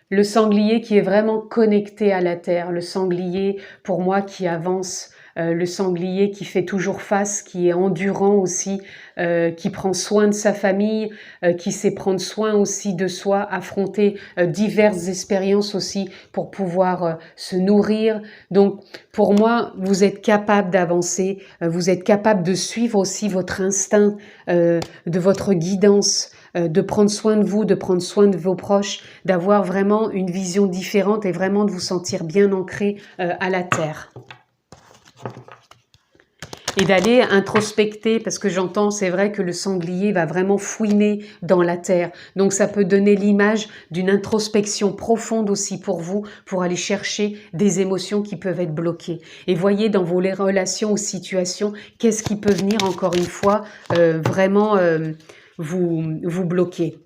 Le sanglier qui est vraiment connecté à la terre. Le sanglier, pour moi, qui avance. Le sanglier qui fait toujours face, qui est endurant aussi, qui prend soin de sa famille, qui sait prendre soin aussi de soi, affronter diverses expériences aussi pour pouvoir se nourrir. Donc, pour moi, vous êtes capable d'avancer, vous êtes capable de suivre aussi votre instinct, de votre guidance, de prendre soin de vous, de prendre soin de vos proches, d'avoir vraiment une vision différente et vraiment de vous sentir bien ancré à la terre. Et d'aller introspecter, parce que j'entends, c'est vrai que le sanglier va vraiment fouiner dans la terre. Donc ça peut donner l'image d'une introspection profonde aussi pour vous, pour aller chercher des émotions qui peuvent être bloquées. Et voyez dans vos relations ou situations, qu'est-ce qui peut venir encore une fois vraiment vous bloquer.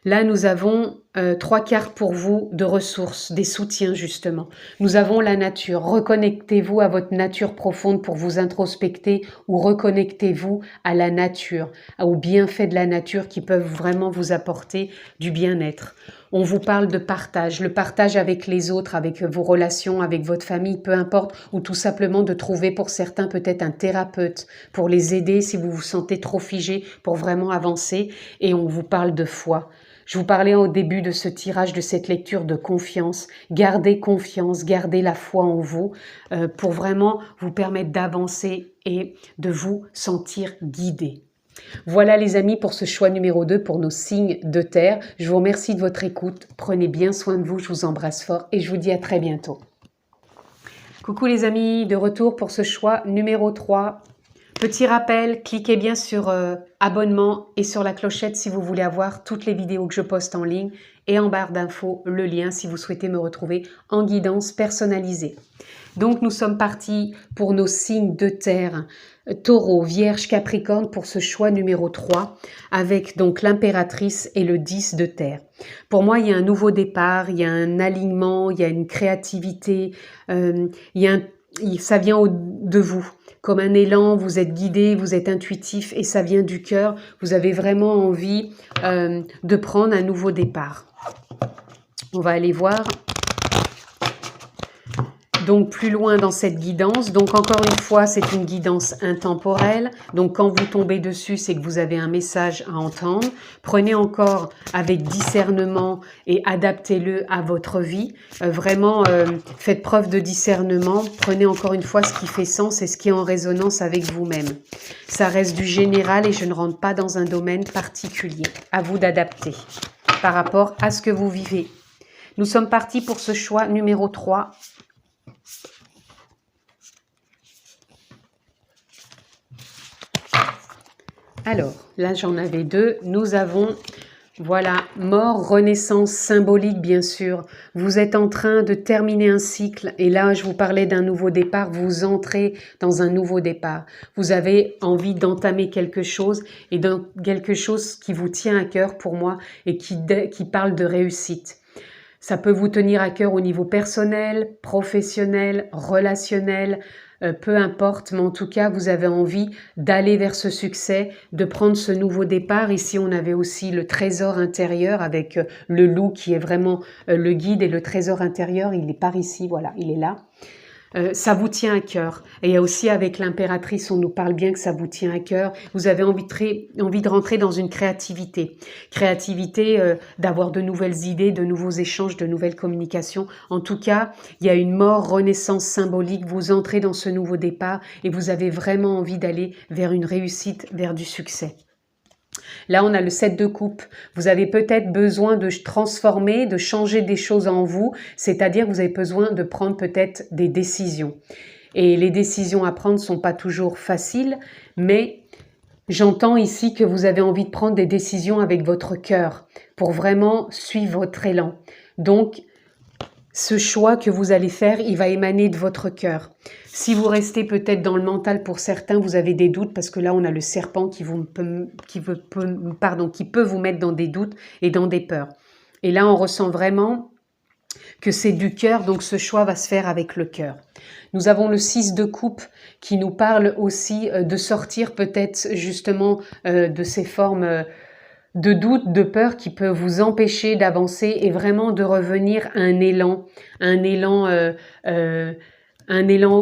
Là, nous avons 3 cartes pour vous de ressources, des soutiens justement. Nous avons la nature. Reconnectez-vous à votre nature profonde pour vous introspecter ou reconnectez-vous à la nature, aux bienfaits de la nature qui peuvent vraiment vous apporter du bien-être. On vous parle de partage, le partage avec les autres, avec vos relations, avec votre famille, peu importe, ou tout simplement de trouver pour certains peut-être un thérapeute pour les aider si vous vous sentez trop figé pour vraiment avancer. Et on vous parle de foi. Je vous parlais au début de ce tirage, de cette lecture de confiance. Gardez confiance, gardez la foi en vous pour vraiment vous permettre d'avancer et de vous sentir guidé. Voilà les amis pour ce choix numéro 2 pour nos signes de terre. Je vous remercie de votre écoute. Prenez bien soin de vous, je vous embrasse fort et je vous dis à très bientôt. Coucou les amis, de retour pour ce choix numéro 3. Petit rappel, cliquez bien sur abonnement et sur la clochette si vous voulez avoir toutes les vidéos que je poste en ligne et en barre d'infos, le lien si vous souhaitez me retrouver en guidance personnalisée. Donc nous sommes partis pour nos signes de terre, Taureau, Vierge, Capricorne pour ce choix numéro 3 avec donc l'impératrice et le 10 de terre. Pour moi, il y a un nouveau départ, il y a un alignement, il y a une créativité, ça vient de vous. Comme un élan, vous êtes guidé, vous êtes intuitif et ça vient du cœur. Vous avez vraiment envie de prendre un nouveau départ. On va aller voir donc plus loin dans cette guidance. Donc encore une fois, c'est une guidance intemporelle. Donc quand vous tombez dessus, c'est que vous avez un message à entendre. Prenez encore avec discernement et adaptez-le à votre vie. Vraiment, faites preuve de discernement. Prenez encore une fois ce qui fait sens et ce qui est en résonance avec vous-même. Ça reste du général et je ne rentre pas dans un domaine particulier. À vous d'adapter par rapport à ce que vous vivez. Nous sommes partis pour ce choix numéro 3. Alors, là j'en avais 2. Nous avons, voilà, mort, renaissance symbolique bien sûr. Vous êtes en train de terminer un cycle et là je vous parlais d'un nouveau départ. Vous entrez dans un nouveau départ. Vous avez envie d'entamer quelque chose et quelque chose qui vous tient à cœur pour moi et qui parle de réussite. Ça peut vous tenir à cœur au niveau personnel, professionnel, relationnel, peu importe, mais en tout cas, vous avez envie d'aller vers ce succès, de prendre ce nouveau départ. Ici, on avait aussi le trésor intérieur avec le loup qui est vraiment le guide et le trésor intérieur, il est par ici, voilà, il est là. Ça vous tient à cœur. Et aussi avec l'impératrice, on nous parle bien que ça vous tient à cœur. Vous avez envie de rentrer dans une créativité. Créativité, d'avoir de nouvelles idées, de nouveaux échanges, de nouvelles communications. En tout cas, il y a une mort, renaissance symbolique. Vous entrez dans ce nouveau départ et vous avez vraiment envie d'aller vers une réussite, vers du succès. Là, on a le 7 de coupe. Vous avez peut-être besoin de transformer, de changer des choses en vous, c'est-à-dire que vous avez besoin de prendre peut-être des décisions. Et les décisions à prendre ne sont pas toujours faciles, mais j'entends ici que vous avez envie de prendre des décisions avec votre cœur pour vraiment suivre votre élan. Donc, ce choix que vous allez faire, il va émaner de votre cœur. Si vous restez peut-être dans le mental, pour certains, vous avez des doutes, parce que là, on a le serpent qui peut vous mettre dans des doutes et dans des peurs. Et là, on ressent vraiment que c'est du cœur, donc ce choix va se faire avec le cœur. Nous avons le 6 de coupe qui nous parle aussi de sortir peut-être justement de ces formes de doute, de peur qui peuvent vous empêcher d'avancer et vraiment de revenir à un élan,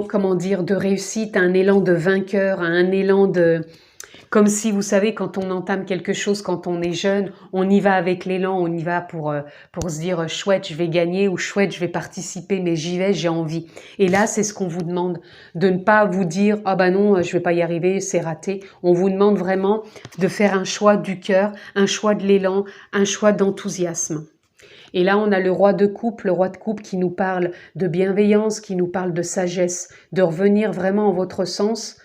comment dire, de réussite, un élan de vainqueur, un élan de... Comme si, vous savez, quand on entame quelque chose, quand on est jeune, on y va avec l'élan, on y va pour se dire « chouette, je vais gagner » ou « chouette, je vais participer, mais j'y vais, j'ai envie ». Et là, c'est ce qu'on vous demande, de ne pas vous dire « ah bah non, je vais pas y arriver, c'est raté ». On vous demande vraiment de faire un choix du cœur, un choix de l'élan, un choix d'enthousiasme. Et là, on a le roi de coupe qui nous parle de bienveillance, qui nous parle de sagesse, de revenir vraiment en votre centre,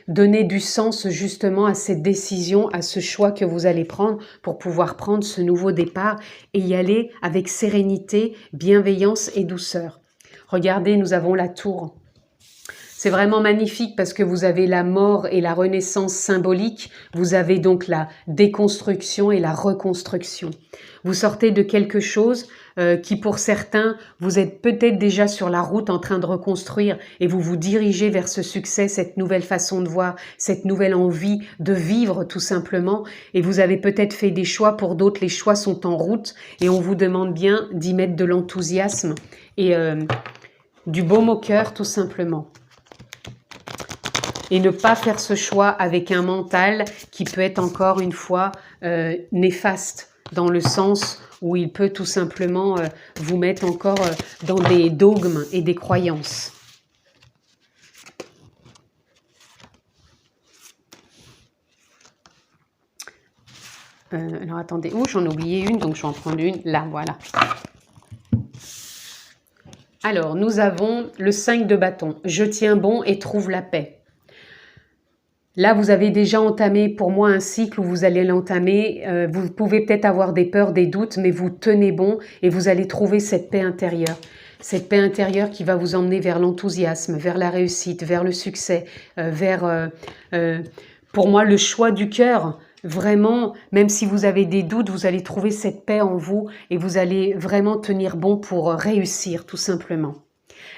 donner du sens justement à cette décision, à ce choix que vous allez prendre pour pouvoir prendre ce nouveau départ et y aller avec sérénité, bienveillance et douceur. Regardez, nous avons la tour. C'est vraiment magnifique parce que vous avez la mort et la renaissance symbolique, vous avez donc la déconstruction et la reconstruction. Vous sortez de quelque chose qui pour certains, vous êtes peut-être déjà sur la route en train de reconstruire et vous vous dirigez vers ce succès, cette nouvelle façon de voir, cette nouvelle envie de vivre tout simplement. Et vous avez peut-être fait des choix, pour d'autres les choix sont en route et on vous demande bien d'y mettre de l'enthousiasme et du baume au cœur tout simplement. Et ne pas faire ce choix avec un mental qui peut être encore une fois néfaste, dans le sens où il peut tout simplement vous mettre encore dans des dogmes et des croyances. Alors attendez, j'en ai oublié une, donc je vais en prendre une, là, voilà. Alors, nous avons le 5 de bâton. Je tiens bon et trouve la paix. Là, vous avez déjà entamé, pour moi, un cycle où vous allez l'entamer. Vous pouvez peut-être avoir des peurs, des doutes, mais vous tenez bon et vous allez trouver cette paix intérieure. Cette paix intérieure qui va vous emmener vers l'enthousiasme, vers la réussite, vers le succès, pour moi, le choix du cœur. Vraiment, même si vous avez des doutes, vous allez trouver cette paix en vous et vous allez vraiment tenir bon pour réussir, tout simplement.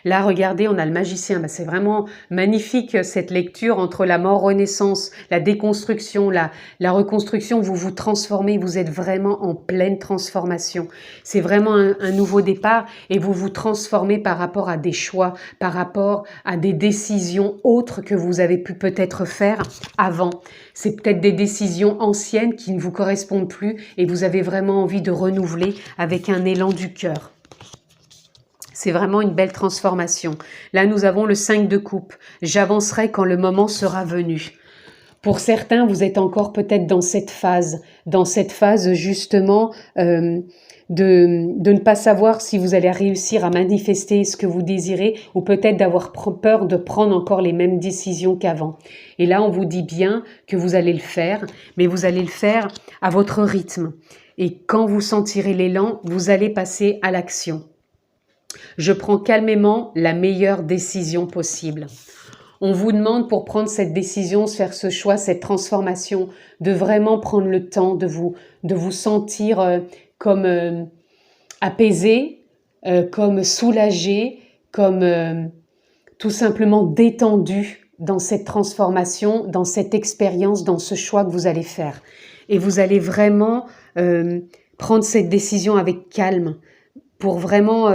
Là, regardez, on a le magicien. C'est vraiment magnifique cette lecture entre la mort, renaissance, la déconstruction, la reconstruction. Vous vous transformez, vous êtes vraiment en pleine transformation. C'est vraiment un nouveau départ et vous vous transformez par rapport à des choix, par rapport à des décisions autres que vous avez pu peut-être faire avant. C'est peut-être des décisions anciennes qui ne vous correspondent plus et vous avez vraiment envie de renouveler avec un élan du cœur. C'est vraiment une belle transformation. Là, nous avons le 5 de coupe. J'avancerai quand le moment sera venu. Pour certains, vous êtes encore peut-être dans cette phase justement de ne pas savoir si vous allez réussir à manifester ce que vous désirez ou peut-être d'avoir peur de prendre encore les mêmes décisions qu'avant. Et là, on vous dit bien que vous allez le faire, mais vous allez le faire à votre rythme. Et quand vous sentirez l'élan, vous allez passer à l'action. Je prends calmement la meilleure décision possible. On vous demande pour prendre cette décision, faire ce choix, cette transformation, de vraiment prendre le temps de vous sentir comme apaisé, comme soulagé, comme tout simplement détendu dans cette transformation, dans cette expérience, dans ce choix que vous allez faire. Et vous allez vraiment prendre cette décision avec calme pour vraiment...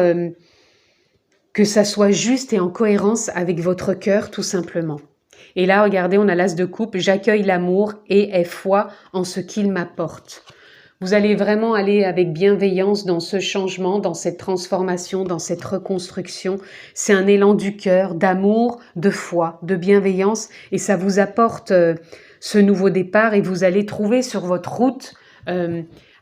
que ça soit juste et en cohérence avec votre cœur, tout simplement. Et là, regardez, on a l'as de coupe. J'accueille l'amour et ai foi en ce qu'il m'apporte. Vous allez vraiment aller avec bienveillance dans ce changement, dans cette transformation, dans cette reconstruction. C'est un élan du cœur, d'amour, de foi, de bienveillance. Et ça vous apporte ce nouveau départ et vous allez trouver sur votre route...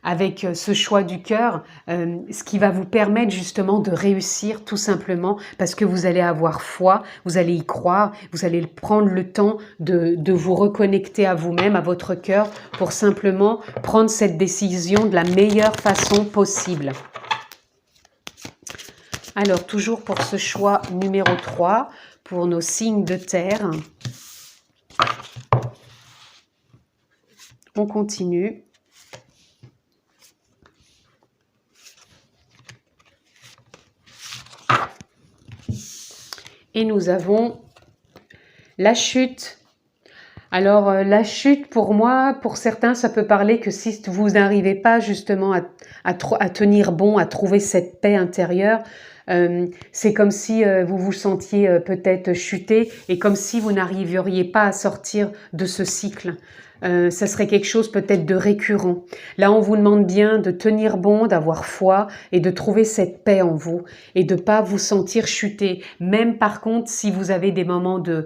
avec ce choix du cœur, ce qui va vous permettre justement de réussir tout simplement parce que vous allez avoir foi, vous allez y croire, vous allez prendre le temps de vous reconnecter à vous-même, à votre cœur pour simplement prendre cette décision de la meilleure façon possible. Alors, toujours pour ce choix numéro 3, pour nos signes de terre, on continue. Et nous avons la chute. Alors, la chute, pour moi, pour certains, ça peut parler que si vous n'arrivez pas justement à tenir bon, à trouver cette paix intérieure, c'est comme si vous vous sentiez peut-être chuter et comme si vous n'arriveriez pas à sortir de ce cycle. Ça serait quelque chose peut-être de récurrent. Là, on vous demande bien de tenir bon, d'avoir foi et de trouver cette paix en vous et de pas vous sentir chuter. Même par contre, si vous avez des moments où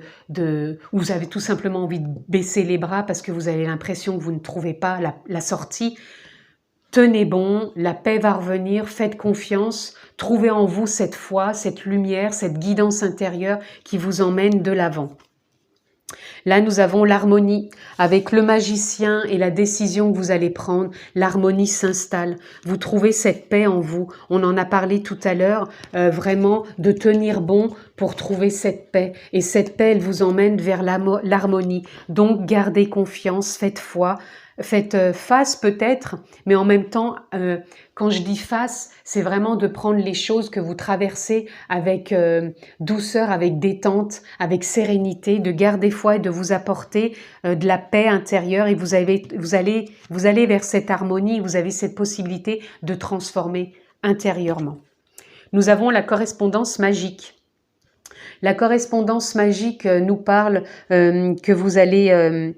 vous avez tout simplement envie de baisser les bras parce que vous avez l'impression que vous ne trouvez pas la sortie, tenez bon, la paix va revenir, faites confiance, trouvez en vous cette foi, cette lumière, cette guidance intérieure qui vous emmène de l'avant. Là, nous avons l'harmonie. Avec le magicien et la décision que vous allez prendre, l'harmonie s'installe. Vous trouvez cette paix en vous. On en a parlé tout à l'heure, vraiment de tenir bon pour trouver cette paix. Et cette paix, elle vous emmène vers l'harmonie. Donc, gardez confiance, faites foi. Faites face peut-être, mais en même temps, quand je dis face, c'est vraiment de prendre les choses que vous traversez avec douceur, avec détente, avec sérénité, de garder foi et de vous apporter de la paix intérieure et vous allez vers cette harmonie, vous avez cette possibilité de transformer intérieurement. Nous avons la correspondance magique. La correspondance magique nous parle que vous allez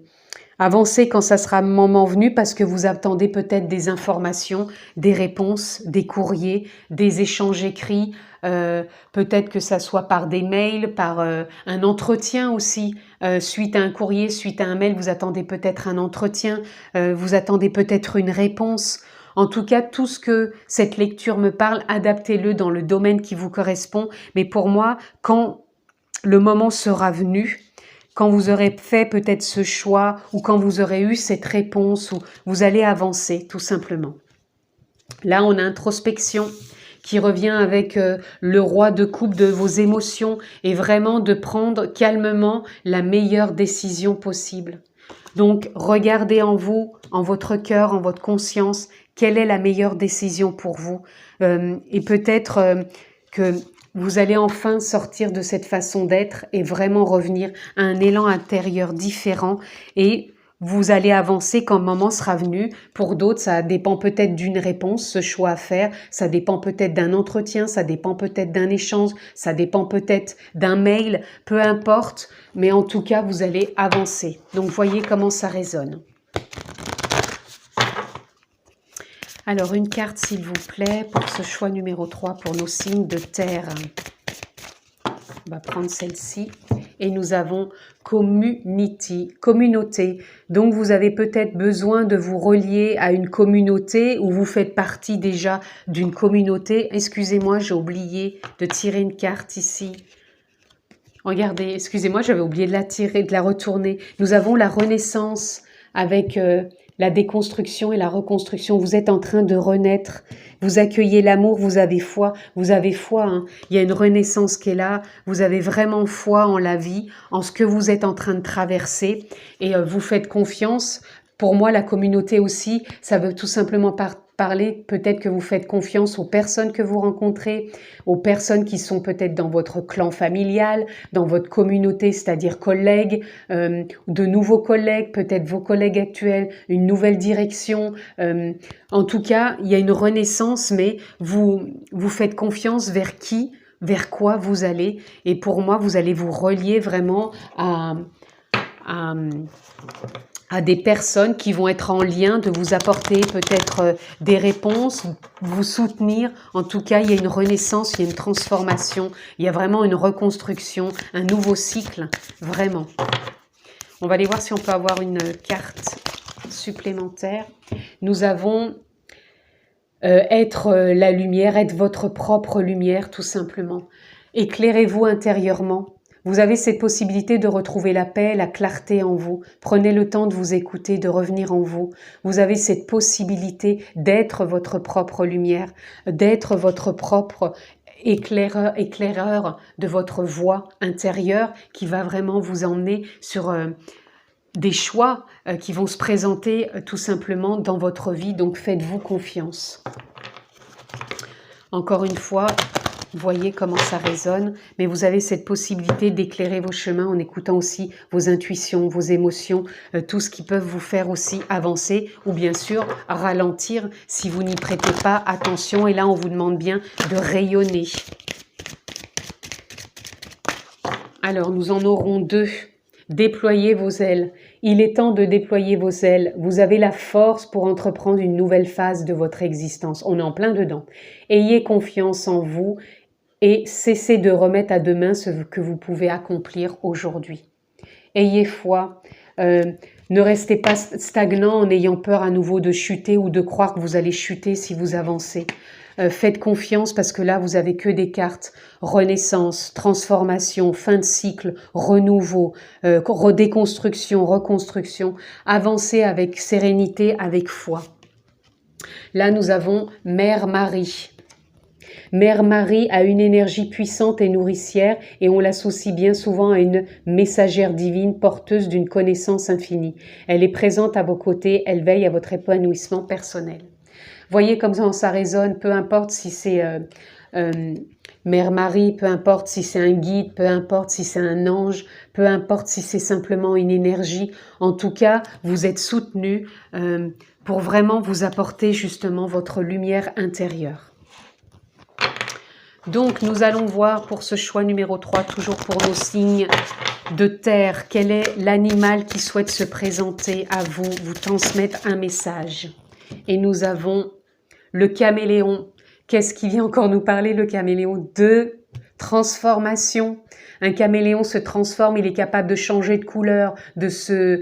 avancez quand ça sera le moment venu parce que vous attendez peut-être des informations, des réponses, des courriers, des échanges écrits, peut-être que ça soit par des mails, par un entretien aussi, suite à un courrier, suite à un mail, vous attendez peut-être un entretien, vous attendez peut-être une réponse. En tout cas, tout ce que cette lecture me parle, adaptez-le dans le domaine qui vous correspond. Mais pour moi, quand le moment sera venu, quand vous aurez fait peut-être ce choix ou quand vous aurez eu cette réponse, ou vous allez avancer tout simplement. Là, on a introspection qui revient avec le roi de coupe de vos émotions et vraiment de prendre calmement la meilleure décision possible. Donc, regardez en vous, en votre cœur, en votre conscience, quelle est la meilleure décision pour vous. Et peut-être que vous allez enfin sortir de cette façon d'être et vraiment revenir à un élan intérieur différent et vous allez avancer quand le moment sera venu. Pour d'autres, ça dépend peut-être d'une réponse, ce choix à faire. Ça dépend peut-être d'un entretien, ça dépend peut-être d'un échange, ça dépend peut-être d'un mail, peu importe. Mais en tout cas, vous allez avancer. Donc, voyez comment ça résonne. Alors, une carte, s'il vous plaît, pour ce choix numéro 3, pour nos signes de terre. On va prendre celle-ci. Et nous avons community, communauté. Donc, vous avez peut-être besoin de vous relier à une communauté ou vous faites partie déjà d'une communauté. Excusez-moi, j'ai oublié de tirer une carte ici. Regardez, excusez-moi, j'avais oublié de la tirer, de la retourner. Nous avons la renaissance avec la déconstruction et la reconstruction. Vous êtes en train de renaître. Vous accueillez l'amour, vous avez foi. Vous avez foi, hein. Il y a une renaissance qui est là. Vous avez vraiment foi en la vie, en ce que vous êtes en train de traverser. Et vous faites confiance. Pour moi, la communauté aussi, ça veut tout simplement parler, peut-être que vous faites confiance aux personnes que vous rencontrez, aux personnes qui sont peut-être dans votre clan familial, dans votre communauté, c'est-à-dire collègues, de nouveaux collègues, peut-être vos collègues actuels, une nouvelle direction. En tout cas, il y a une renaissance, mais vous faites confiance vers qui, vers quoi vous allez. Et pour moi, vous allez vous relier vraiment à des personnes qui vont être en lien, de vous apporter peut-être des réponses, vous soutenir. En tout cas, il y a une renaissance, il y a une transformation, il y a vraiment une reconstruction, un nouveau cycle, vraiment. On va aller voir si on peut avoir une carte supplémentaire. Nous avons être la lumière, être votre propre lumière, tout simplement. Éclairez-vous intérieurement. Vous avez cette possibilité de retrouver la paix, la clarté en vous. Prenez le temps de vous écouter, de revenir en vous. Vous avez cette possibilité d'être votre propre lumière, d'être votre propre éclaireur de votre voix intérieure qui va vraiment vous emmener sur des choix qui vont se présenter tout simplement dans votre vie. Donc faites-vous confiance. Encore une fois, Voyez comment ça résonne, mais vous avez cette possibilité d'éclairer vos chemins en écoutant aussi vos intuitions, vos émotions, tout ce qui peut vous faire aussi avancer ou bien sûr ralentir si vous n'y prêtez pas attention. Et là, on vous demande bien de rayonner. Alors, nous en aurons 2. Déployez vos ailes. Il est temps de déployer vos ailes. Vous avez la force pour entreprendre une nouvelle phase de votre existence. On est en plein dedans. Ayez confiance en vous et cessez de remettre à demain ce que vous pouvez accomplir aujourd'hui. Ayez foi. Ne restez pas stagnant en ayant peur à nouveau de chuter ou de croire que vous allez chuter si vous avancez. Faites confiance parce que là, vous n'avez que des cartes. Renaissance, transformation, fin de cycle, renouveau, redéconstruction, reconstruction. Avancez avec sérénité, avec foi. Là, nous avons Mère Marie. Mère Marie a une énergie puissante et nourricière et on l'associe bien souvent à une messagère divine porteuse d'une connaissance infinie. Elle est présente à vos côtés, elle veille à votre épanouissement personnel. Voyez comme ça résonne, peu importe si c'est Mère Marie, peu importe si c'est un guide, peu importe si c'est un ange, peu importe si c'est simplement une énergie. En tout cas, vous êtes soutenu pour vraiment vous apporter justement votre lumière intérieure. Donc, nous allons voir pour ce choix numéro 3, toujours pour nos signes de terre, quel est l'animal qui souhaite se présenter à vous, vous transmettre un message. Et nous avons le caméléon. Qu'est-ce qui vient encore nous parler, le caméléon? De transformation. Un caméléon se transforme, il est capable de changer de couleur, de se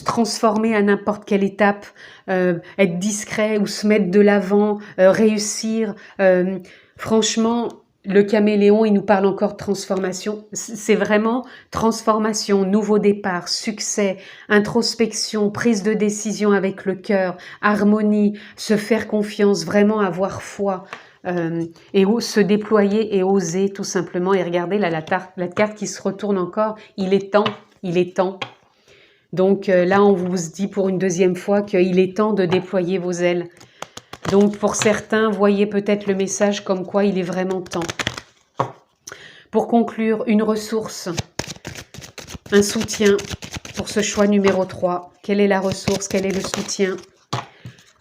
transformer à n'importe quelle étape, être discret ou se mettre de l'avant, réussir. Franchement, le caméléon, il nous parle encore de transformation. C'est vraiment transformation, nouveau départ, succès, introspection, prise de décision avec le cœur, harmonie, se faire confiance, vraiment avoir foi. Et se déployer et oser tout simplement. Et regardez là, la carte qui se retourne encore. Il est temps, il est temps. Donc là, on vous dit pour une deuxième fois qu'il est temps de déployer vos ailes. Donc pour certains, voyez peut-être le message comme quoi il est vraiment temps. Pour conclure, une ressource, un soutien pour ce choix numéro 3. Quelle est la ressource? Quel est le soutien?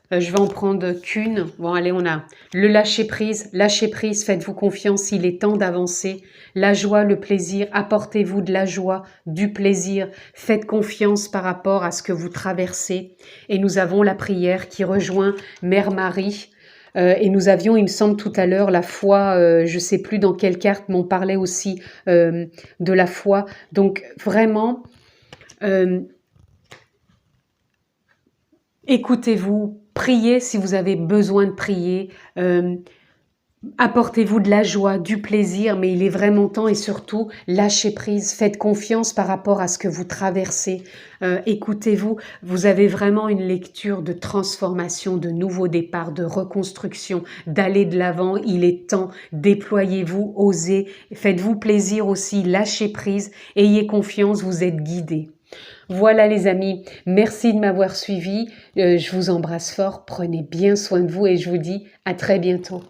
Je vais en prendre qu'une. Bon, allez, on a le lâcher-prise. Lâcher-prise, faites-vous confiance, il est temps d'avancer. La joie, le plaisir, apportez-vous de la joie, du plaisir. Faites confiance par rapport à ce que vous traversez. Et nous avons la prière qui rejoint Mère Marie. Et nous avions, il me semble, tout à l'heure, la foi, je ne sais plus dans quelle carte, mais on parlait aussi de la foi. Donc, vraiment, écoutez-vous. Priez si vous avez besoin de prier, apportez-vous de la joie, du plaisir, mais il est vraiment temps et surtout lâchez prise, faites confiance par rapport à ce que vous traversez, écoutez-vous, vous avez vraiment une lecture de transformation, de nouveau départ, de reconstruction, d'aller de l'avant, il est temps, déployez-vous, osez, faites-vous plaisir aussi, lâchez prise, ayez confiance, vous êtes guidés. Voilà les amis, merci de m'avoir suivi, je vous embrasse fort, prenez bien soin de vous et je vous dis à très bientôt.